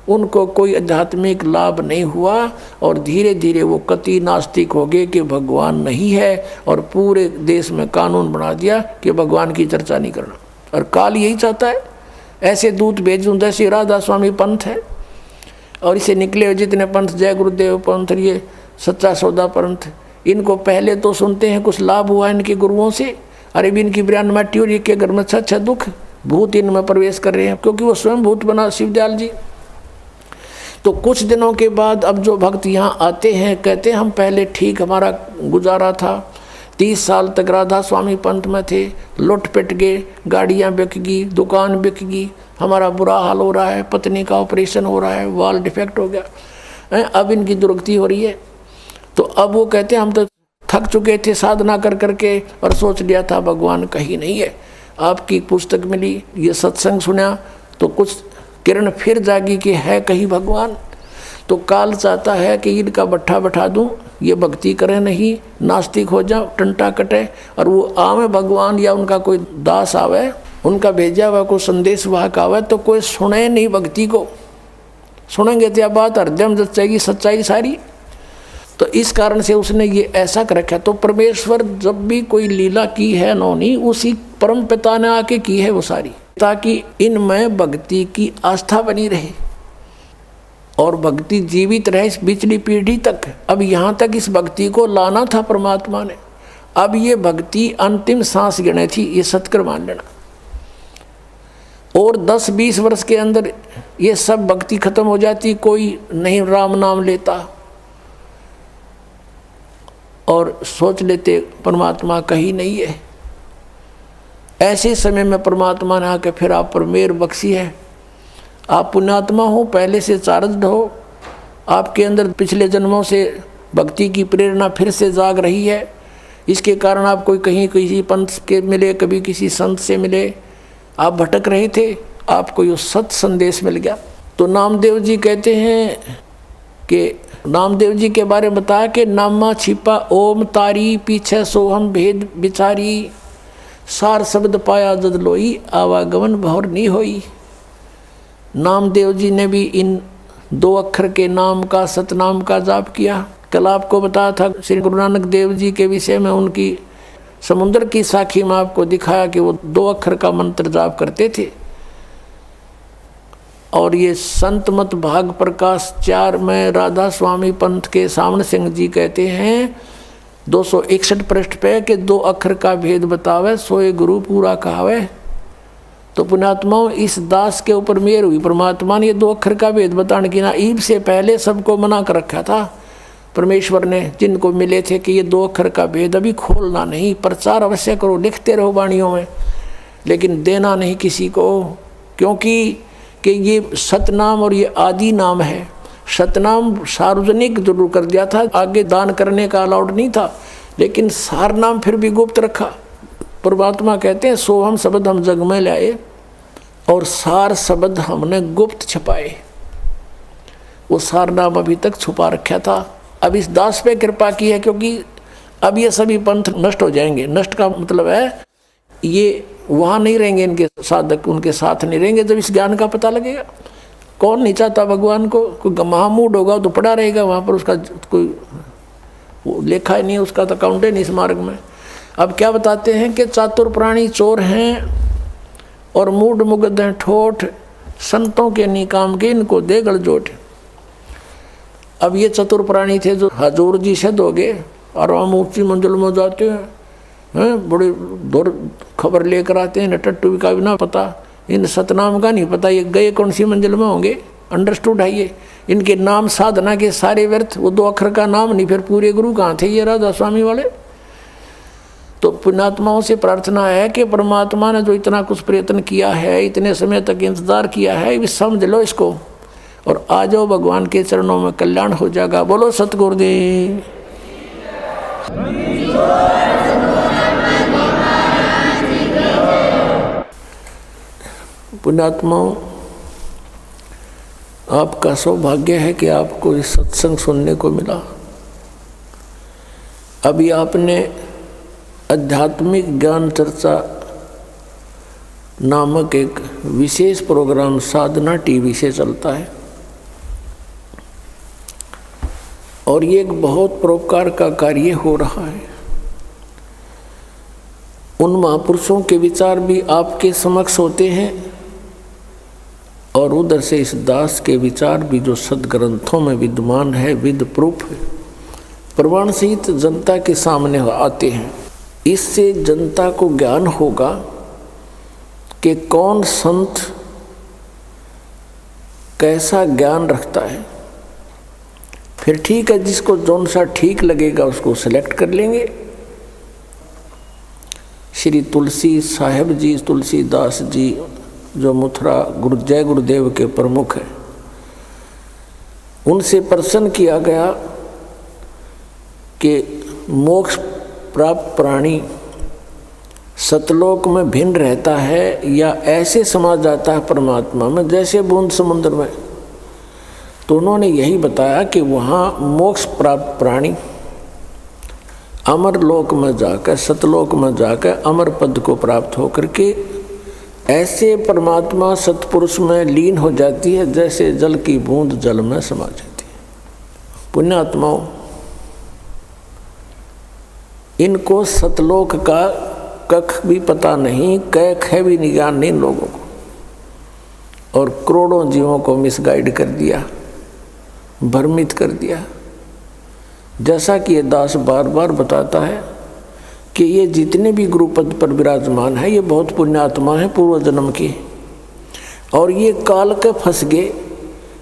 उनको कोई आध्यात्मिक लाभ नहीं हुआ। और धीरे धीरे वो कति नास्तिक हो गए कि भगवान नहीं है, और पूरे देश में कानून बना दिया कि भगवान की चर्चा नहीं करना। और काल यही चाहता है, ऐसे दूत भेजूं जैसे राधा स्वामी पंथ है, और इसे निकले हुए जितने पंथ, जय गुरुदेव पंथ, ये सच्चा सौदा पंथ, इनको पहले तो सुनते हैं कुछ लाभ हुआ इनके गुरुओं से, अरे भी इनकी ब्रांड मट्टी और ये के घर में अच्छा दुख, भूत इनमें प्रवेश कर रहे हैं, क्योंकि वो स्वयं भूत बना शिवदयाल जी। तो कुछ दिनों के बाद अब जो भक्त यहाँ आते हैं, कहते हैं हम पहले ठीक हमारा गुजारा था, 30 साल तक राधा स्वामी पंथ में थे, लुट पिट गए, गाड़ियाँ बिक गई, दुकान बिक गई, हमारा बुरा हाल हो रहा है, पत्नी का ऑपरेशन हो रहा है, वाल डिफेक्ट हो गया, अब इनकी दुर्गति हो रही है। तो अब वो कहते हैं हम तो थक चुके थे साधना कर करके, और सोच लिया था भगवान कहीं नहीं है। आपकी पुस्तक मिली, ये सत्संग सुना तो कुछ किरण फिर जागी कि है कहीं भगवान। तो काल चाहता है कि इनका बट्ठा बैठा दूं, ये भक्ति करें नहीं, नास्तिक हो जाओ, टंटा कटे, और वो आवे भगवान या उनका कोई दास आवे, उनका भेजा हुआ कोई संदेश वाहक आवे, तो कोई सुने नहीं भक्ति को। सुनेंगे तो यह बात हृदय में जचेगी सच्चाई सारी। तो इस कारण से उसने ये ऐसा कर रखा। तो परमेश्वर जब भी कोई लीला की है नौनी, उसी परम पिता ने आके की है वो सारी, ताकि इनमें भक्ति की आस्था बनी रहे और भक्ति जीवित रहे इस पिछली पीढ़ी तक। अब यहाँ तक इस भक्ति को लाना था परमात्मा ने। अब ये भक्ति अंतिम सांस गिने थी, ये सत्कर मान लेना। और 10-20 वर्ष के अंदर ये सब भक्ति खत्म हो जाती, कोई नहीं राम नाम लेता, और सोच लेते परमात्मा कहीं नहीं है। ऐसे समय में परमात्मा ने आके फिर आप पर मेहर बख्शी है। आप पुण्यात्मा हो, पहले से चार्जड हो, आपके अंदर पिछले जन्मों से भक्ति की प्रेरणा फिर से जाग रही है। इसके कारण आप कोई कहीं किसी पंथ के मिले, कभी किसी संत से मिले, आप भटक रहे थे, आपको ये सत संदेश मिल गया। तो नामदेव जी कहते हैं कि नामदेव जी के बारे में बताया कि नामा छिपा ओम तारी, पीछे सोहम भेद बिचारी, सार शब्द पाया जद लोई, आवागमन भौर नहीं होई। नामदेव जी ने भी इन 2 अक्षर के नाम का, सतनाम का जाप किया। कल आपको बताया था श्री गुरु नानक देव जी के विषय में, उनकी समुद्र की साखी में आपको दिखाया कि वो 2 अक्षर का मंत्र जाप करते थे। और ये संत मत भाग प्रकाश 4 में राधा स्वामी पंथ के सामने सिंह जी कहते हैं 261 पृष्ठ पे कि 2 अक्षर का भेद बतावे, सोए गुरु पूरा कहावे। तो पुण्यात्माओं, इस दास के ऊपर मेहर हुई। परमात्मा ने ये 2 अक्षर का भेद बताने की ना ईब से पहले सबको मना कर रखा था परमेश्वर ने, जिनको मिले थे कि ये 2 अक्षर का भेद अभी खोलना नहीं, प्रचार अवश्य करो, लिखते रहो वाणियों में, लेकिन देना नहीं किसी को, क्योंकि कि ये सतनाम और ये आदि नाम है। सतनाम सार्वजनिक जरूर कर दिया था, आगे दान करने का अलाउड नहीं था, लेकिन सार नाम फिर भी गुप्त रखा। परमात्मा कहते हैं सोहम शब्द हम जग में लाए और सार शब्द हमने गुप्त छुपाए। वो सार नाम अभी तक छुपा रखा था। अब इस दास पे कृपा की है, क्योंकि अब ये सभी पंथ नष्ट हो जाएंगे। नष्ट का मतलब है ये वहाँ नहीं रहेंगे, इनके साधक उनके साथ नहीं रहेंगे। जब इस ज्ञान का पता लगेगा, कौन नहीं चाहता भगवान को, कोई महामूड होगा तो पड़ा रहेगा वहाँ पर, उसका कोई लेखा ही नहीं, उसका तो अकाउंट ही नहीं इस मार्ग में। अब क्या बताते हैं कि चातुर प्राणी चोर हैं और मूड मुग्ध हैं ठोठ, संतों के निकाम के इनको दे गलजोट। अब ये चतुर प्राणी थे जो हजूर जी से दोगे और हम ऊंची मंजिल में जाते हैं, बड़े दूर खबर लेकर आते हैं, टट्टू का भी ना पता, इन सतनाम का नहीं पता, ये गए कौन सी मंजिल में होंगे। अंडरस्टूड है ये, इनके नाम साधना के सारे व्यर्थ, वो 2 अक्षर का नाम नहीं, फिर पूरे गुरु कहाँ थे ये राधा स्वामी वाले। तो पुण्यात्माओं से प्रार्थना है कि परमात्मा ने जो इतना कुछ प्रयत्न किया है, इतने समय तक इंतजार किया है, भी समझ लो इसको और आ जाओ भगवान के चरणों में, कल्याण हो जाएगा। बोलो सतगुरुदेव। पुण्यात्माओं, आपका सौभाग्य है कि आपको इस सत्संग सुनने को मिला। अभी आपने आध्यात्मिक ज्ञान चर्चा नामक एक विशेष प्रोग्राम साधना टीवी से चलता है और ये एक बहुत परोपकार का कार्य हो रहा है। उन महापुरुषों के विचार भी आपके समक्ष होते हैं और उधर से इस दास के विचार भी जो सदग्रंथों में विद्यमान है, विद प्रूफ है, प्रमाण सहित जनता के सामने आते हैं। इससे जनता को ज्ञान होगा कि कौन संत कैसा ज्ञान रखता है। फिर ठीक है, जिसको जौन सा ठीक लगेगा उसको सेलेक्ट कर लेंगे। श्री तुलसी साहेब जी, तुलसीदास जी जो मथुरा जय गुरुदेव के प्रमुख हैं, उनसे प्रश्न किया गया कि मोक्ष प्राप्त प्राणी सतलोक में भिन्न रहता है या ऐसे समा जाता है परमात्मा में जैसे बूंद समुद्र में। तो उन्होंने यही बताया कि वहाँ मोक्ष प्राप्त प्राणी अमर लोक में जाकर, सतलोक में जाकर अमर पद को प्राप्त होकर के ऐसे परमात्मा सतपुरुष में लीन हो जाती है जैसे जल की बूंद जल में समा जाती है। पुण्यात्माओं, इनको सतलोक का कख भी पता नहीं, क ख भी ज्ञान नहीं लोगों को, और करोड़ों जीवों को मिसगाइड कर दिया, भ्रमित कर दिया। जैसा कि ये दास बार बार बताता है कि ये जितने भी गुरुपद पर विराजमान है ये बहुत पुण्यात्मा है पूर्व जन्म की, और ये काल के फंस गए,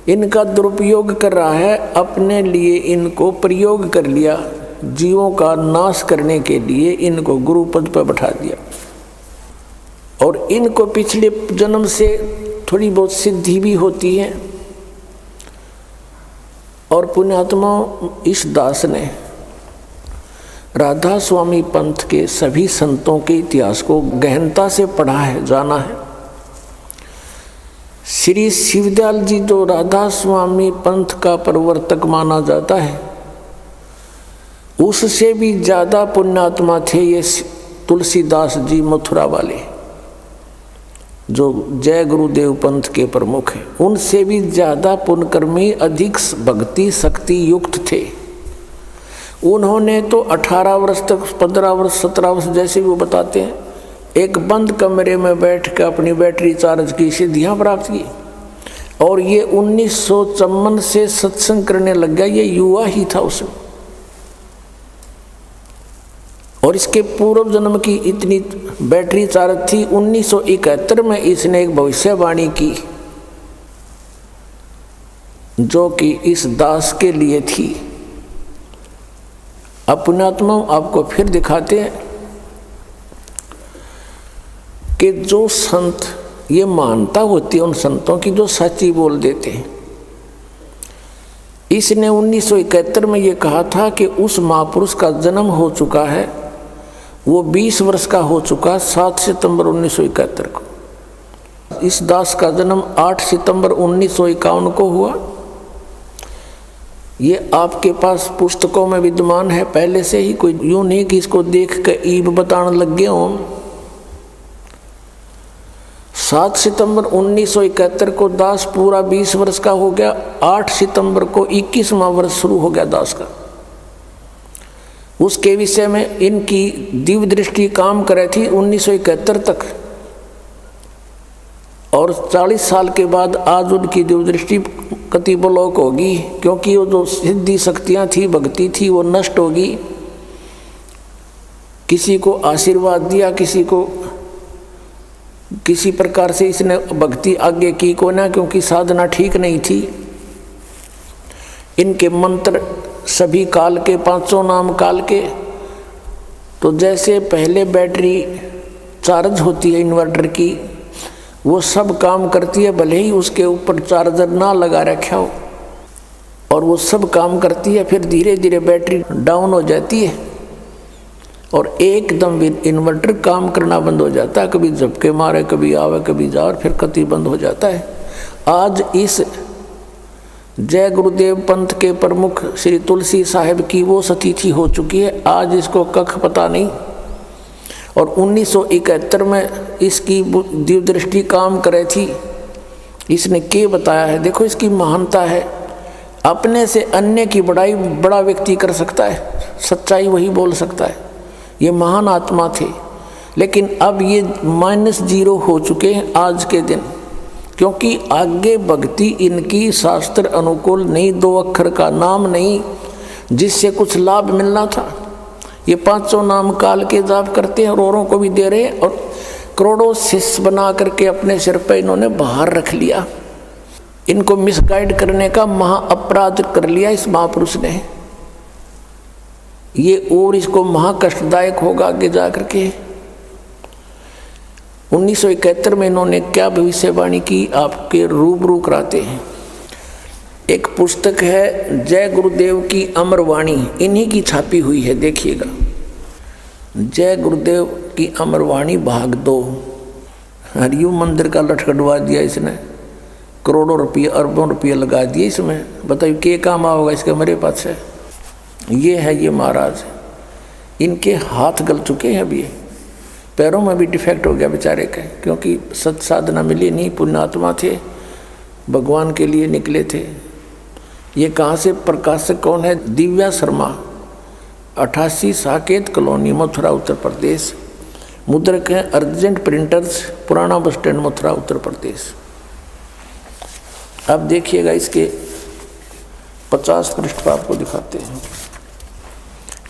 इनका दुरुपयोग कर रहा है, अपने लिए इनको प्रयोग कर लिया, जीवों का नाश करने के लिए इनको गुरुपद पर बैठा दिया। और इनको पिछले जन्म से थोड़ी बहुत सिद्धि भी होती है। और पुण्यात्मा, इस दास ने राधा स्वामी पंथ के सभी संतों के इतिहास को गहनता से पढ़ा है, जाना है। श्री शिवदयाल जी जो राधा स्वामी पंथ का प्रवर्तक माना जाता है, उससे भी ज़्यादा पुण्यात्मा थे ये तुलसीदास जी मथुरा वाले जो जय गुरुदेव पंथ के प्रमुख हैं। उनसे भी ज़्यादा पुण्यकर्मी, अधिक भक्ति शक्ति युक्त थे। उन्होंने तो 18 वर्ष तक, 15 वर्ष, 17 वर्ष जैसे वो बताते हैं, एक बंद कमरे में बैठ कर अपनी बैटरी चार्ज की सिद्धियाँ प्राप्त की। और ये 1954 से सत्संग करने लग गया, ये युवा ही था उसमें। और इसके पूर्व जन्म की इतनी बैटरी चार्ज थी। 1971 में इसने एक भविष्यवाणी की जो कि इस दास के लिए थी। अब पुण्यात्मा आपको फिर दिखाते हैं कि जो संत, ये मानता होती है उन संतों की जो सच्ची बोल देते हैं। इसने 1971 में ये कहा था कि उस महापुरुष का जन्म हो चुका है, वो 20 वर्ष का हो चुका, 7 सितंबर 1971 को। इस दास का जन्म 8 सितंबर 1951 को हुआ। ये आपके पास पुस्तकों में विद्यमान है पहले से ही, कोई यूँ नहीं कि इसको देख कर ईब बताने लग गए हों। 7 सितंबर 1971 को दास पूरा 20 वर्ष का हो गया। 8 सितंबर को 21वां वर्ष शुरू हो गया दास का। उसके विषय में इनकी दिव्य दृष्टि काम करे थी 1971 तक, और 40 साल के बाद आज उनकी दिव्य दृष्टि कति ब्लॉक होगी, क्योंकि वो जो सिद्धि शक्तियाँ थी, भक्ति थी, वो नष्ट होगी। किसी को आशीर्वाद दिया, किसी को किसी प्रकार से इसने भक्ति आगे की को ना, क्योंकि साधना ठीक नहीं थी। इनके मंत्र सभी काल के, 500 नाम काल के। तो जैसे पहले बैटरी चार्ज होती है इन्वर्टर की, वो सब काम करती है, भले ही उसके ऊपर चार्जर ना लगा रखा हो, और वो सब काम करती है। फिर धीरे धीरे बैटरी डाउन हो जाती है और एकदम इन्वर्टर काम करना बंद हो जाता है। कभी झपके मारे, कभी आवे, कभी जा, और फिर कति बंद हो जाता है। आज इस जय गुरुदेव पंथ के प्रमुख श्री तुलसी साहिब की वो सतिथि हो चुकी है। आज इसको कख पता नहीं, और 1971 में इसकी दिव्य दृष्टि काम करे थी। इसने क्या बताया है, देखो इसकी महानता है। अपने से अन्य की बड़ाई बड़ा व्यक्ति कर सकता है, सच्चाई वही बोल सकता है। ये महान आत्मा थे, लेकिन अब ये -0 हो चुके हैं आज के दिन, क्योंकि आगे भक्ति इनकी शास्त्र अनुकूल नहीं, 2 अक्षर का नाम नहीं जिससे कुछ लाभ मिलना था। ये 500 नाम काल के जाप करते हैं और औरों को भी दे रहे हैं, और करोड़ों शिष्य बना करके अपने सिर पर इन्होंने बाहर रख लिया। इनको मिसगाइड करने का महा अपराध कर लिया इस महापुरुष ने। ये और इसको महा कष्टदायक होगा आगे जा करके। 1971 में इन्होंने क्या भविष्यवाणी की, आपके रूबरू कराते हैं। एक पुस्तक है जय गुरुदेव की अमर वाणी, इन्हीं की छापी हुई है, देखिएगा। जय गुरुदेव की अमर वाणी भाग 2। हरिओम मंदिर का लटकटवा दिया इसने, करोड़ों रुपये, अरबों रुपये लगा दिए इसमें। बताइए क्या काम आओगा इसके मेरे पास है। ये है ये महाराज, इनके हाथ गल चुके हैं अभी, पैरों में भी डिफेक्ट हो गया बेचारे के, क्योंकि सत साधना मिली नहीं। पुण्यात्मा थे, भगवान के लिए निकले थे। ये कहाँ से, प्रकाशक कौन है, दिव्या शर्मा, 88 साकेत कॉलोनी, मथुरा उत्तर प्रदेश। मुद्रक हैं अर्जेंट प्रिंटर्स, पुराना बस स्टैंड, मथुरा उत्तर प्रदेश। अब देखिएगा इसके 50 पृष्ठ पर आपको दिखाते हैं।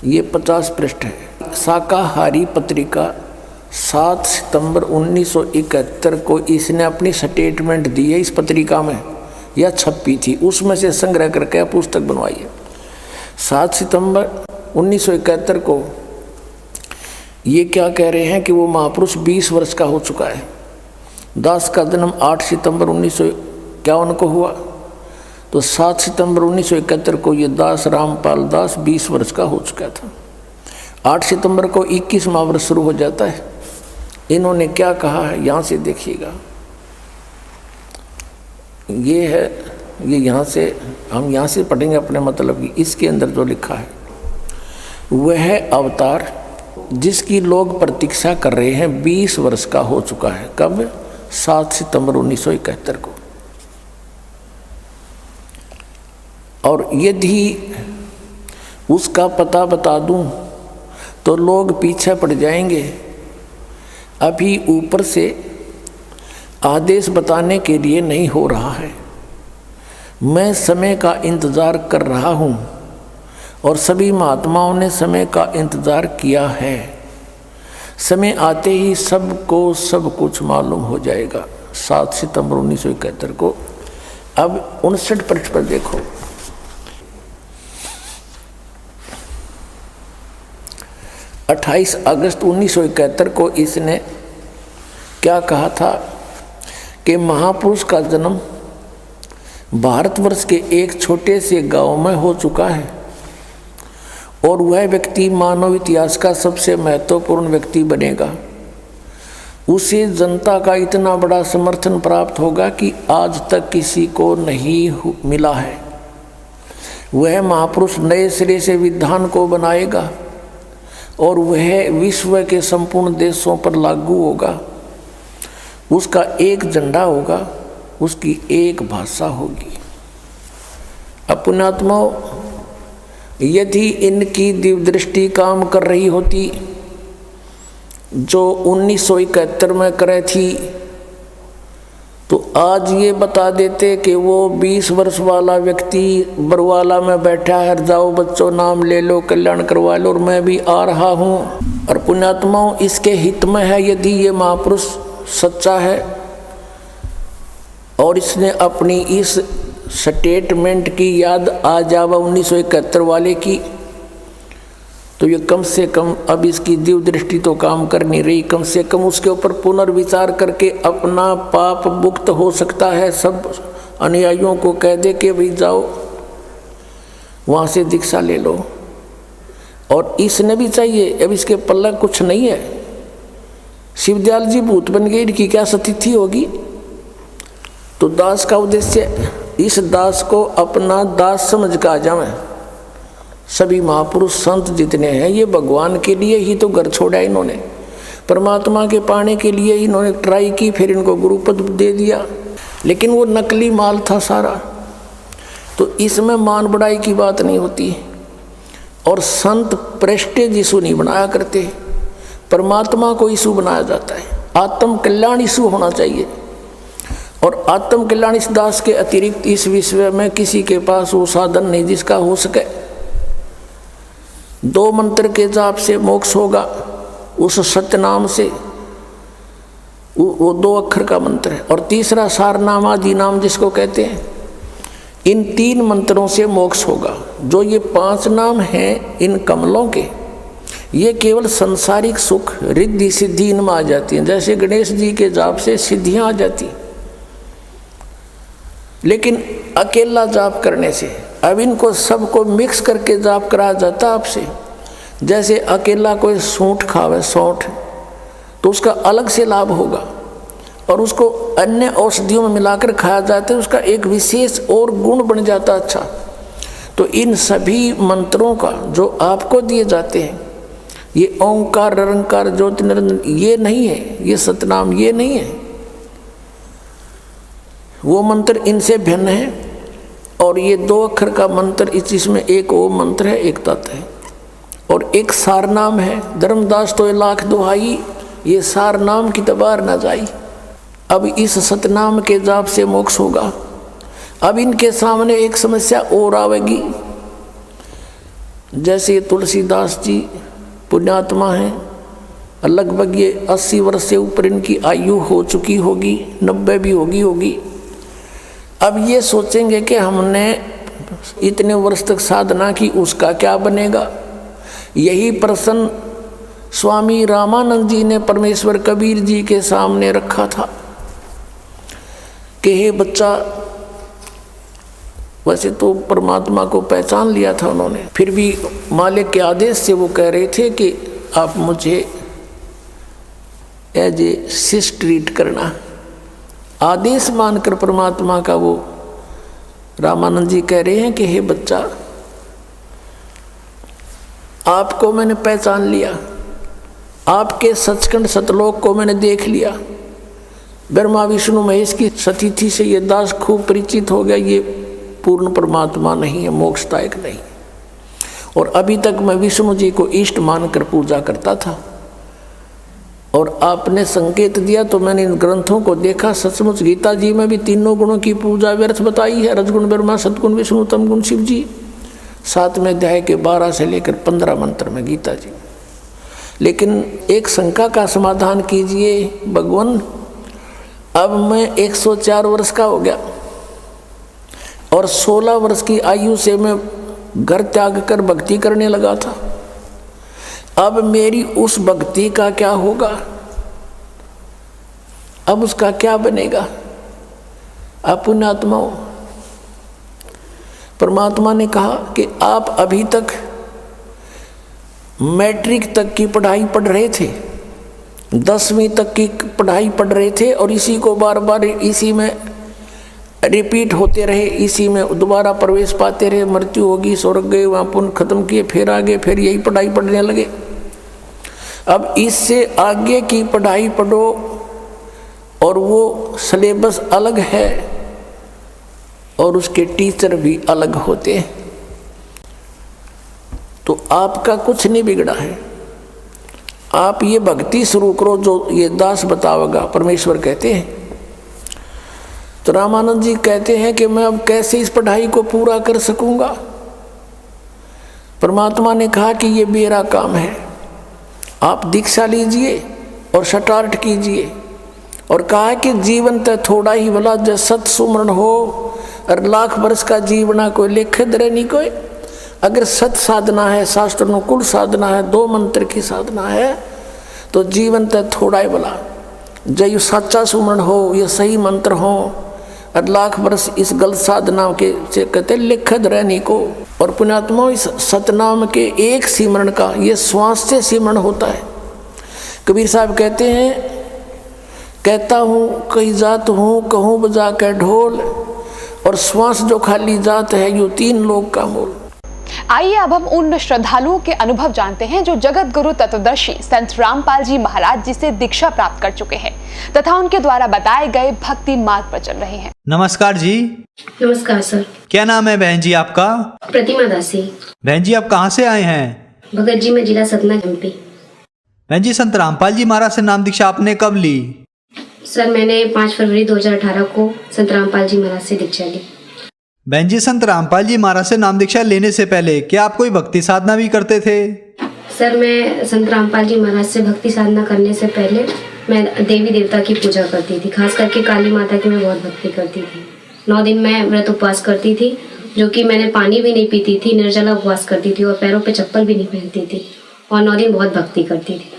ये 50 पृष्ठ है। शाकाहारी पत्रिका 7 सितंबर 1971 को इसने अपनी स्टेटमेंट दी है। इस पत्रिका में यह छपी थी, उसमें से संग्रह करके पुस्तक बनवाई है। 7 सितंबर 1971 को ये क्या कह रहे हैं कि वो महापुरुष 20 वर्ष का हो चुका है। दास का जन्म 8 सितंबर 1951 को हुआ, तो 7 सितंबर 1971 को ये दास रामपाल दास 20 वर्ष का हो चुका था। 8 सितंबर को 21वां वर्ष शुरू हो जाता है। इन्होंने क्या कहा है यहाँ से देखिएगा। ये है, ये यहाँ से हम यहाँ से पढ़ेंगे अपने मतलब की। इसके अंदर जो लिखा है, वह अवतार जिसकी लोग प्रतीक्षा कर रहे हैं 20 वर्ष का हो चुका है। कब? 7 सितंबर 1971 को। और यदि उसका पता बता दूं तो लोग पीछे पड़ जाएंगे। अभी ऊपर से आदेश बताने के लिए नहीं हो रहा है। मैं समय का इंतज़ार कर रहा हूँ और सभी महात्माओं ने समय का इंतज़ार किया है। समय आते ही सबको सब कुछ मालूम हो जाएगा। 7 सितंबर 1971 को। अब 59 पृष्ठ पर देखो। 28 अगस्त 1971 को इसने क्या कहा था कि महापुरुष का जन्म भारतवर्ष के एक छोटे से गांव में हो चुका है और वह व्यक्ति मानव इतिहास का सबसे महत्वपूर्ण व्यक्ति बनेगा। उसे जनता का इतना बड़ा समर्थन प्राप्त होगा कि आज तक किसी को नहीं मिला है। वह महापुरुष नए सिरे से विधान को बनाएगा और वह विश्व के संपूर्ण देशों पर लागू होगा। उसका एक झंडा होगा, उसकी एक भाषा होगी। पुण्यात्माओं, यदि इनकी दिव्य दृष्टि काम कर रही होती जो 1971 में करे थी, तो आज ये बता देते कि वो 20 वर्ष वाला व्यक्ति बरवाला में बैठा है, जाओ बच्चों नाम ले लो, कल्याण करवा लो, और मैं भी आ रहा हूँ। और पुण्यात्माओं, इसके हित में है यदि ये महापुरुष सच्चा है और इसने अपनी इस स्टेटमेंट की याद आ जावा 1971 वाले की, तो ये कम से कम अब इसकी दिव्य दृष्टि तो काम कर नहीं रही, कम से कम उसके ऊपर पुनर्विचार करके अपना पाप मुक्त हो सकता है। सब अनुयायियों को कह दे कि भाई जाओ वहाँ से दीक्षा ले लो। और इसने भी चाहिए, अब इसके पल्ला कुछ नहीं है। शिवदयाल जी भूत बन गए, इनकी क्या स्थिति होगी? तो दास का उद्देश्य इस दास को अपना दास समझ का आ जाए। सभी महापुरुष संत जितने हैं ये भगवान के लिए ही तो घर छोड़ा, इन्होंने परमात्मा के पाने के लिए इन्होंने ट्राई की, फिर इनको गुरुपद दे दिया, लेकिन वो नकली माल था सारा। तो इसमें मान बढ़ाई की बात नहीं होती। और संत प्रेस्टेज इशू नहीं बनाया करते, परमात्मा को इशू बनाया जाता है। आत्म कल्याण इशू होना चाहिए। और आत्म कल्याण इस दास के अतिरिक्त इस विश्व में किसी के पास वो साधन नहीं जिसका हो सके। 2 मंत्र के जाप से मोक्ष होगा, उस सत्य नाम से, वो 2 अक्षर का मंत्र है। और तीसरा सारनाम आदि नाम जिसको कहते हैं, इन 3 मंत्रों से मोक्ष होगा। जो ये 5 नाम हैं इन कमलों के, ये केवल सांसारिक सुख रिद्धि सिद्धि इनमें आ जाती हैं। जैसे गणेश जी के जाप से सिद्धियां आ जाती, लेकिन अकेला जाप करने से अब इनको सबको मिक्स करके जाप कराया जाता आपसे। जैसे अकेला कोई सूंठ खावे, सौंठ, तो उसका अलग से लाभ होगा, और उसको अन्य औषधियों में मिलाकर खाया जाता है, उसका एक विशेष और गुण बन जाता अच्छा। तो इन सभी मंत्रों का जो आपको दिए जाते हैं, ये ओंकार, निरंकार, ज्योति निरंजन, ये नहीं है, ये सतनाम ये नहीं है। वो मंत्र इनसे भिन्न है। और ये 2 अक्षर का मंत्र, इसमें एक ओम मंत्र है, एक तत् है, और एक सारनाम है। धर्मदास तो 1,00,000 दुहाई, ये सारनाम की तबार न जाई। अब इस सतनाम के जाप से मोक्ष होगा। अब इनके सामने एक समस्या और आवेगी। जैसे तुलसीदास जी पुण्यात्मा हैं, लगभग ये 80 वर्ष से ऊपर इनकी आयु हो चुकी होगी, 90 भी होगी। अब ये सोचेंगे कि हमने इतने वर्ष तक साधना की, उसका क्या बनेगा? यही प्रश्न स्वामी रामानंद जी ने परमेश्वर कबीर जी के सामने रखा था कि हे बच्चा, वैसे तो परमात्मा को पहचान लिया था उन्होंने, फिर भी मालिक के आदेश से वो कह रहे थे कि आप मुझे एज ए शिष्य ट्रीट करना। आदेश मानकर परमात्मा का वो रामानंद जी कह रहे हैं कि हे बच्चा, आपको मैंने पहचान लिया, आपके सचखंड सतलोक को मैंने देख लिया। ब्रह्मा विष्णु महेश की स्थिति से ये दास खूब परिचित हो गया, ये पूर्ण परमात्मा नहीं है, मोक्षदायक नहीं। और अभी तक मैं विष्णु जी को इष्ट मानकर पूजा करता था, और आपने संकेत दिया तो मैंने इन ग्रंथों को देखा। सचमुच गीता जी में भी 3 गुणों की पूजा व्यर्थ बताई है, रजगुण ब्रह्मा, सतगुण विष्णु, तमगुण शिव जी। 7वें अध्याय के 12 से लेकर 15 मंत्र में गीता जी। लेकिन एक शंका का समाधान कीजिए भगवान, अब मैं 104 वर्ष का हो गया और 16 वर्ष की आयु से मैं घर त्याग कर भक्ति करने लगा था। अब मेरी उस भक्ति का क्या होगा? अब उसका क्या बनेगा? आप पुण्यात्माओं, परमात्मा ने कहा कि आप अभी तक मैट्रिक तक की पढ़ाई पढ़ रहे थे, 10वीं तक की पढ़ाई पढ़ रहे थे, और इसी को बार बार इसी में रिपीट होते रहे, इसी में दोबारा प्रवेश पाते रहे। मृत्यु होगी, स्वर्ग गए, वहाँ पुण्य खत्म किए, फिर आगे फिर यही पढ़ाई पढ़ने लगे। अब इससे आगे की पढ़ाई पढ़ो, और वो सिलेबस अलग है और उसके टीचर भी अलग होते हैं। तो आपका कुछ नहीं बिगड़ा है। आप ये भक्ति शुरू करो जो ये दास बतावेगा, परमेश्वर कहते हैं। तो रामानंद जी कहते हैं कि मैं अब कैसे इस पढ़ाई को पूरा कर सकूंगा। परमात्मा ने कहा कि ये मेरा काम है, आप दीक्षा लीजिए और स्टार्ट कीजिए। और कहा कि जीवन तो थोड़ा ही भला, जब सत सुमरण हो और लाख वर्ष का जीवना कोई लेखे दरे नहीं कोई। अगर सत साधना है, शास्त्र अनुकूल साधना है, 2 मंत्र की साधना है, तो जीवन तो थोड़ा ही भला। जब ये सच्चा सुमरण हो, ये सही मंत्र हो और लाख वर्ष इस गलत साधना के से कहते लिखत रहने को। और पुण्यात्मा इस सतनाम के एक सिमरण का ये श्वास से सिमरण होता है। कबीर साहब कहते हैं, कहता हूँ कई जात हूँ, कहूँ बजा के ढोल, और श्वास जो खाली जात है यूँ 3 लोग का मोल। आइए अब हम उन श्रद्धालुओं के अनुभव जानते हैं जो जगत गुरु तत्वदर्शी संत रामपाल जी महाराज जी से दीक्षा प्राप्त कर चुके हैं तथा उनके द्वारा बताए गए भक्ति मार्ग पर चल रहे हैं। नमस्कार जी। नमस्कार सर। क्या नाम है बहन जी आपका? प्रतिमा दासी। बहन जी आप कहाँ से आए हैं? भगत जी में जिला सतना एमपी। बहन जी संत रामपाल जी महाराज से नाम दीक्षा आपने कब ली? सर मैंने 5 फरवरी 2018 को संत रामपाल जी महाराज से दीक्षा ली। बहन जी संत रामपाल जी महाराज से नाम दीक्षा लेने से पहले क्या आप कोई भक्ति साधना भी करते थे? सर मैं संत रामपाल जी महाराज से भक्ति साधना करने से पहले मैं देवी देवता की पूजा करती थी, खास करके काली माता की मैं बहुत भक्ति करती थी। 9 दिन मैं व्रत उपवास करती थी, जो कि मैंने पानी भी नहीं पीती थी, निर्जला उपवास करती थी और पैरों पे चप्पल भी नहीं पहनती थी और 9 दिन बहुत भक्ति करती थी।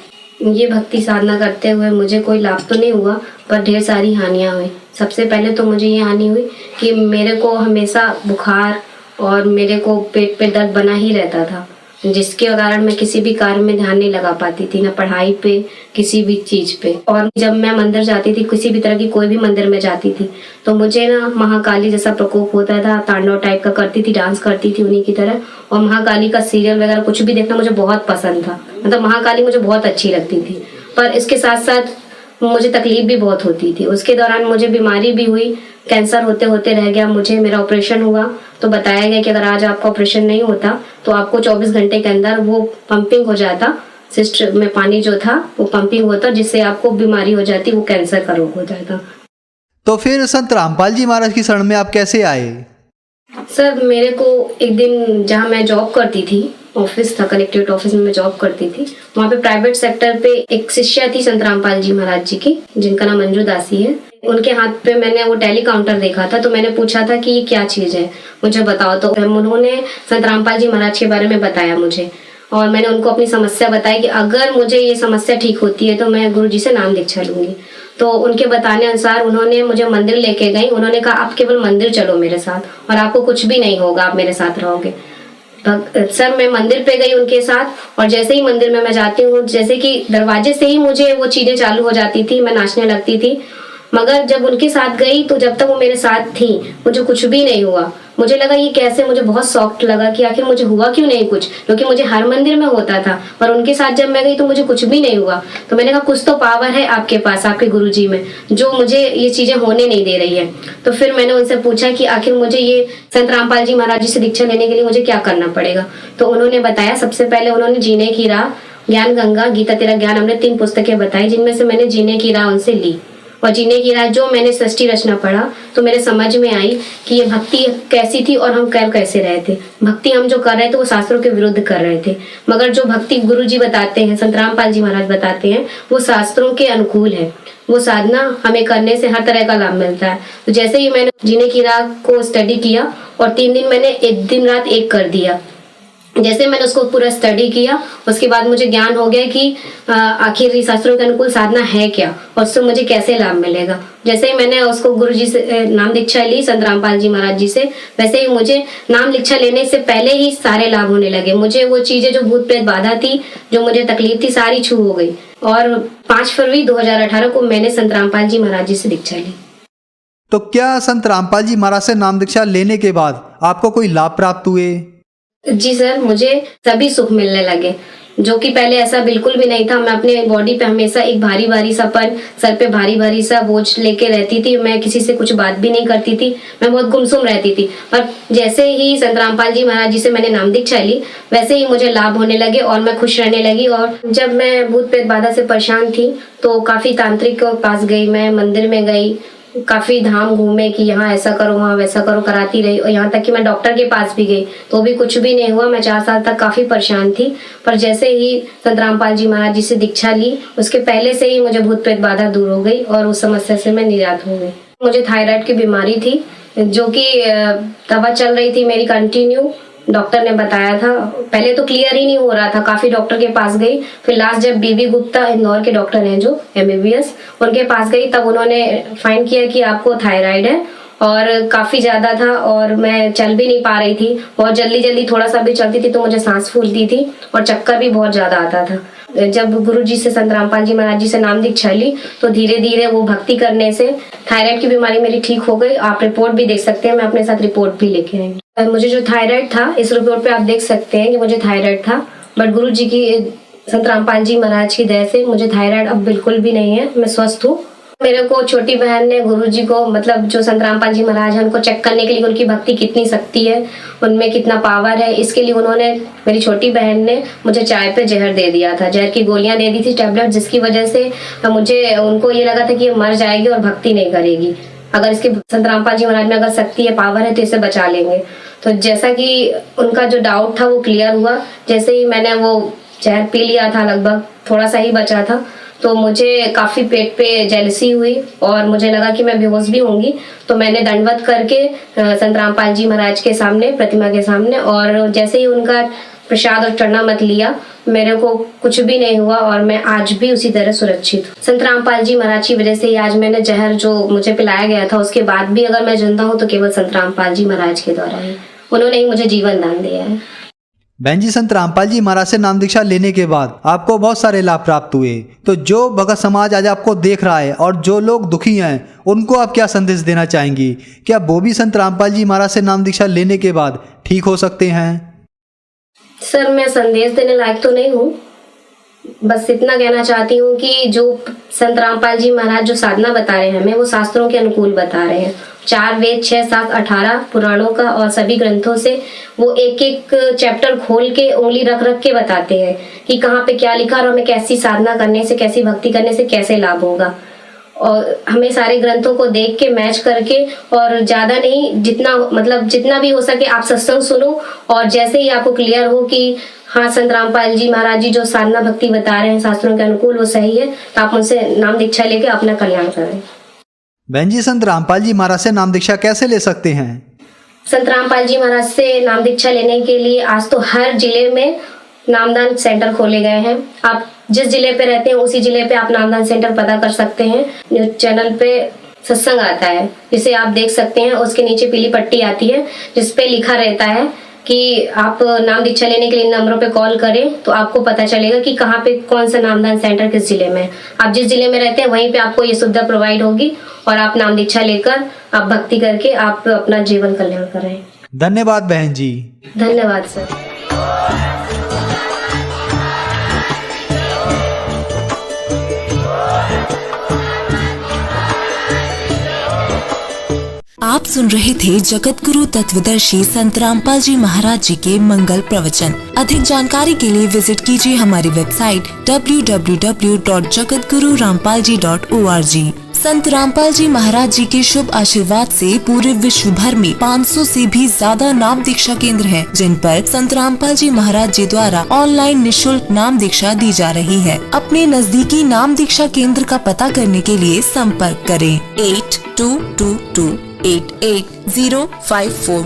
ये भक्ति साधना करते हुए मुझे कोई लाभ तो नहीं हुआ, पर ढेर सारी हानियाँ हुई। सबसे पहले तो मुझे ये हानि हुई कि मेरे को हमेशा बुखार और मेरे को पेट पे दर्द बना ही रहता था, जिसके कारण मैं किसी भी कार्य में ध्यान नहीं लगा पाती थी, ना पढ़ाई पे, किसी भी चीज़ पे। और जब मैं मंदिर जाती थी, किसी भी तरह की कोई भी मंदिर में जाती थी, तो मुझे ना महाकाली जैसा प्रकोप होता था, तांडव टाइप का करती थी, डांस करती थी उन्हीं की तरह। और महाकाली का सीरियल वगैरह कुछ भी देखना मुझे बहुत पसंद था, मतलब महाकाली मुझे बहुत अच्छी लगती थी। पर इसके साथ साथ मुझे तकलीफ भी बहुत होती थी। उसके दौरान मुझे बीमारी भी हुई, कैंसर होते होते रह गया मुझे। मेरा ऑपरेशन हुआ तो बताया गया कि अगर आज आपका ऑपरेशन नहीं होता तो आपको 24 घंटे के अंदर वो पंपिंग हो जाता, सिस्ट में पानी जो था वो पंपिंग होता, जिससे आपको बीमारी हो जाती, वो कैंसर का रोग हो जाता। तो फिर संत रामपाल जी महाराज की शरण में आप कैसे आए? सर मेरे को एक दिन, जहाँ मैं जॉब करती थी, ऑफिस था, कलेक्ट्रेट ऑफिस में मैं जॉब करती थी, वहाँ पे प्राइवेट सेक्टर पे एक शिष्या थी संत रामपाल जी महाराज जी की, जिनका नाम मंजू दासी है। उनके हाथ पे मैंने वो टेली काउंटर देखा था, तो मैंने पूछा था कि ये क्या चीज़ है, मुझे बताओ। तो उन्होंने संत रामपाल जी महाराज के बारे में बताया मुझे, और मैंने उनको अपनी समस्या बताई कि अगर मुझे ये समस्या ठीक होती है तो मैं गुरु जी से नाम दीक्षा लूंगी। तो उनके बताने अनुसार उन्होंने मुझे मंदिर लेके गई। उन्होंने कहा आप केवल मंदिर चलो मेरे साथ और आपको कुछ भी नहीं होगा, आप मेरे साथ रहोगे। सर मैं मंदिर पे गई उनके साथ, और जैसे ही मंदिर में मैं जाती हूँ, जैसे कि दरवाजे से ही मुझे वो चीजें चालू हो जाती थी, मैं नाचने लगती थी। मगर जब उनके साथ गई तो जब तक वो मेरे साथ थी मुझे कुछ भी नहीं हुआ। मुझे लगा ये कैसे, मुझे बहुत सॉफ्ट लगा कि आखिर मुझे हुआ क्यों नहीं कुछ, क्योंकि मुझे हर मंदिर में होता था, पर उनके साथ जब मैं गई तो मुझे कुछ भी नहीं हुआ। तो मैंने कहा कुछ तो पावर है आपके पास, आपके गुरुजी में, जो मुझे ये चीजें होने नहीं दे रही है। तो फिर मैंने उनसे पूछा कि आखिर मुझे ये संत रामपाल जी महाराज जी से दीक्षा लेने के लिए मुझे क्या करना पड़ेगा। तो उन्होंने बताया, सबसे पहले उन्होंने जीने की राह, ज्ञान गंगा, गीता तेरा ज्ञान, हमने 3 पुस्तकें बताई, जिनमें से मैंने जीने की राह उनसे ली। और जीने की राह जो मैंने सृष्टि रचना पढ़ा तो मेरे समझ में आई कि ये भक्ति कैसी थी और हम कर कैसे रहे थे। भक्ति हम जो कर रहे थे वो शास्त्रों के विरुद्ध कर रहे थे, मगर जो भक्ति गुरु जी बताते हैं, संत रामपाल जी महाराज बताते हैं, वो शास्त्रों के अनुकूल है। वो साधना हमें करने से हर तरह का लाभ मिलता है। तो जैसे ही मैंने जीने की राह को स्टडी किया और 3 दिन मैंने एक दिन रात एक कर दिया। जैसे मैंने उसको पूरा स्टडी किया, उसके बाद मुझे ज्ञान हो गया कि आखिर शास्त्रों के अनुकूल साधना है क्या और उससे मुझे कैसे लाभ मिलेगा। जैसे ही मैंने उसको गुरु जी से नाम दीक्षा ली, संत रामपाल जी महाराज जी से, वैसे ही मुझे नाम दीक्षा लेने से पहले ही सारे लाभ होने लगे। मुझे वो चीजें जो भूत प्रेत बाधा थी, जो मुझे तकलीफ थी, सारी छू हो गई। और 5 फरवरी 2018 को मैंने संत रामपाल जी महाराज जी से दीक्षा ली। तो क्या संत रामपाल जी महाराज से नाम दीक्षा लेने के बाद आपको कोई लाभ प्राप्त हुए? जी सर, मुझे सभी सुख मिलने लगे। जो कि पहले ऐसा बिल्कुल भी नहीं था। मैं अपने बॉडी पे हमेशा एक भारी भारी सापन, सर पे भारी भारी सा बोझ लेके रहती थी। मैं किसी से कुछ बात भी नहीं करती थी, मैं बहुत गुमसुम रहती थी। पर जैसे ही संत रामपाल जी महाराज जी से मैंने नाम दीक्षा ली, वैसे ही मुझे लाभ होने लगे और मैं खुश रहने लगी। और जब मैं भूत प्रेत बाधा से परेशान थी तो काफी तांत्रिक के पास गई, मैं मंदिर में गई, काफी धाम घूमे कि यहाँ ऐसा करो वहाँ वैसा करो, कराती रही। और यहाँ तक कि मैं डॉक्टर के पास भी गई तो भी कुछ भी नहीं हुआ। मैं 4 साल तक काफी परेशान थी। पर जैसे ही संत रामपाल जी महाराज जी से दीक्षा ली, उसके पहले से ही मुझे भूत प्रेत बाधा दूर हो गई और उस समस्या से मैं निजात हो गई। मुझे थायराइड की बीमारी थी, जो कि दवा चल रही थी मेरी कंटिन्यू। डॉक्टर ने बताया था, पहले तो क्लियर ही नहीं हो रहा था, काफी डॉक्टर के पास गई। फिर लास्ट जब बीबी गुप्ता इंदौर के डॉक्टर हैं जो MBBS, उनके पास गई, तब उन्होंने फाइंड किया कि आपको थायराइड है और काफी ज्यादा था और मैं चल भी नहीं पा रही थी। बहुत जल्दी जल्दी थोड़ा सा भी चलती थी तो मुझे सांस फूलती थी और चक्कर भी बहुत ज्यादा आता था। जब गुरु जी से, संत रामपाल जी महाराज जी से नाम दीक्षा ली तो धीरे धीरे वो भक्ति करने से थायराइड की बीमारी मेरी ठीक हो गई। आप रिपोर्ट भी देख सकते हैं, मैं अपने साथ रिपोर्ट भी लेके आई। मुझे जो थायराइड था, इस रिपोर्ट पे आप देख सकते हैं कि मुझे थायराइड था, बट गुरु जी की, संत रामपाल जी महाराज की दया से मुझे थायराइड अब बिल्कुल भी नहीं है, मैं स्वस्थ हूँ। मेरे को छोटी बहन ने गुरु जी को, मतलब जो संत रामपाल जी महाराज है, उनको चेक करने के लिए उनकी भक्ति कितनी शक्ति है, उनमें कितना पावर है, इसके लिए उन्होंने, मेरी छोटी बहन ने मुझे चाय पे जहर दे दिया था, जहर की गोलियां दे दी थी, टैबलेट, जिसकी वजह से मुझे, उनको ये लगा था कि ये मर जाएगी और भक्ति नहीं करेगी। अगर इसके, संत रामपाल जी महाराज में अगर शक्ति है, पावर है, तो इसे बचा लेंगे। तो जैसा कि उनका जो डाउट था वो क्लियर हुआ। जैसे ही मैंने वो जहर पी लिया था, लगभग थोड़ा सा ही बचा था, तो मुझे काफी पेट पे जेलसी हुई और मुझे लगा कि मैं बेहोश भी होंगी। तो मैंने दंडवत करके संत रामपाल जी महाराज के सामने, प्रतिमा के सामने, और जैसे ही उनका प्रसाद और चरणामृत लिया, मेरे को कुछ भी नहीं हुआ और मैं आज भी उसी तरह सुरक्षित हूँ। संत रामपाल जी महाराज की वजह से ही आज मैंने जहर जो मुझे पिलाया गया था, उसके बाद भी अगर मैं जिंदा हूँ तो केवल संत रामपाल जी महाराज के द्वारा है। उन्होंने ही मुझे जीवन दान दिया है। बहन जी, संत रामपाल जी महाराज से नाम दीक्षा लेने के बाद आपको बहुत सारे लाभ प्राप्त हुए, तो जो भगत समाज आज आपको देख रहा है और जो लोग दुखी हैं, उनको आप क्या संदेश देना चाहेंगी? क्या वो भी संत रामपाल जी महाराज से नाम दीक्षा लेने के बाद ठीक हो सकते हैं? सर, मैं संदेश देने लायक तो नहीं हूँ, बस इतना कहना चाहती हूँ कि जो संत रामपाल जी महाराज जो साधना बता रहे हैं हमें, वो शास्त्रों के अनुकूल बता रहे हैं। 4 वेद, 6, 7, 18 पुराणों का और सभी ग्रंथों से वो एक एक चैप्टर खोल के उंगली रख रख के बताते हैं कि कहाँ पे क्या लिखा और हमें कैसी साधना करने से, कैसी भक्ति करने से कैसे लाभ होगा। और हमें सारे ग्रंथों को देख के, मैच करके, और ज्यादा नहीं, जितना भी हो सके आप सत्संग सुनो, और जैसे ही आपको क्लियर हो कि हाँ, संत रामपाल जी महाराज जी जो साधना भक्ति बता रहे हैं शास्त्रों के अनुकूल, वो सही है, तो आप उनसे नाम दीक्षा लेके अपना कल्याण करें। बहन जी, संत रामपाल जी महाराज से नाम दीक्षा कैसे ले सकते हैं? संत रामपाल जी महाराज से नाम दीक्षा लेने के लिए आज तो हर जिले में नामदान सेंटर खोले गए हैं। आप जिस जिले पे रहते हैं उसी जिले पे आप नामदान सेंटर पता कर सकते हैं। न्यूज चैनल पे सत्संग आता है, जिसे आप देख सकते हैं। उसके नीचे पीली पट्टी आती है जिसपे लिखा रहता है कि आप नाम दीक्षा लेने के लिए नंबरों पे कॉल करें, तो आपको पता चलेगा कि कहाँ पे कौन सा नामदान सेंटर किस जिले में। आप जिस जिले में रहते हैं वहीं पे आपको ये सुविधा प्रोवाइड होगी और आप नाम दीक्षा लेकर, आप भक्ति करके आप अपना जीवन कल्याण करें। धन्यवाद बहन जी। धन्यवाद सर। आप सुन रहे थे जगत गुरु तत्वदर्शी संत रामपाल जी महाराज जी के मंगल प्रवचन। अधिक जानकारी के लिए विजिट कीजिए हमारी वेबसाइट www.jagatgururampalji.org। संत रामपाल जी महाराज जी के शुभ आशीर्वाद से पूरे विश्व भर में 500 से भी ज्यादा नाम दीक्षा केंद्र हैं, जिन पर संत रामपाल जी महाराज जी द्वारा ऑनलाइन निशुल्क नाम दीक्षा दी जा रही है। अपने नजदीकी नाम दीक्षा केंद्र का पता करने के लिए संपर्क करें 8222888054।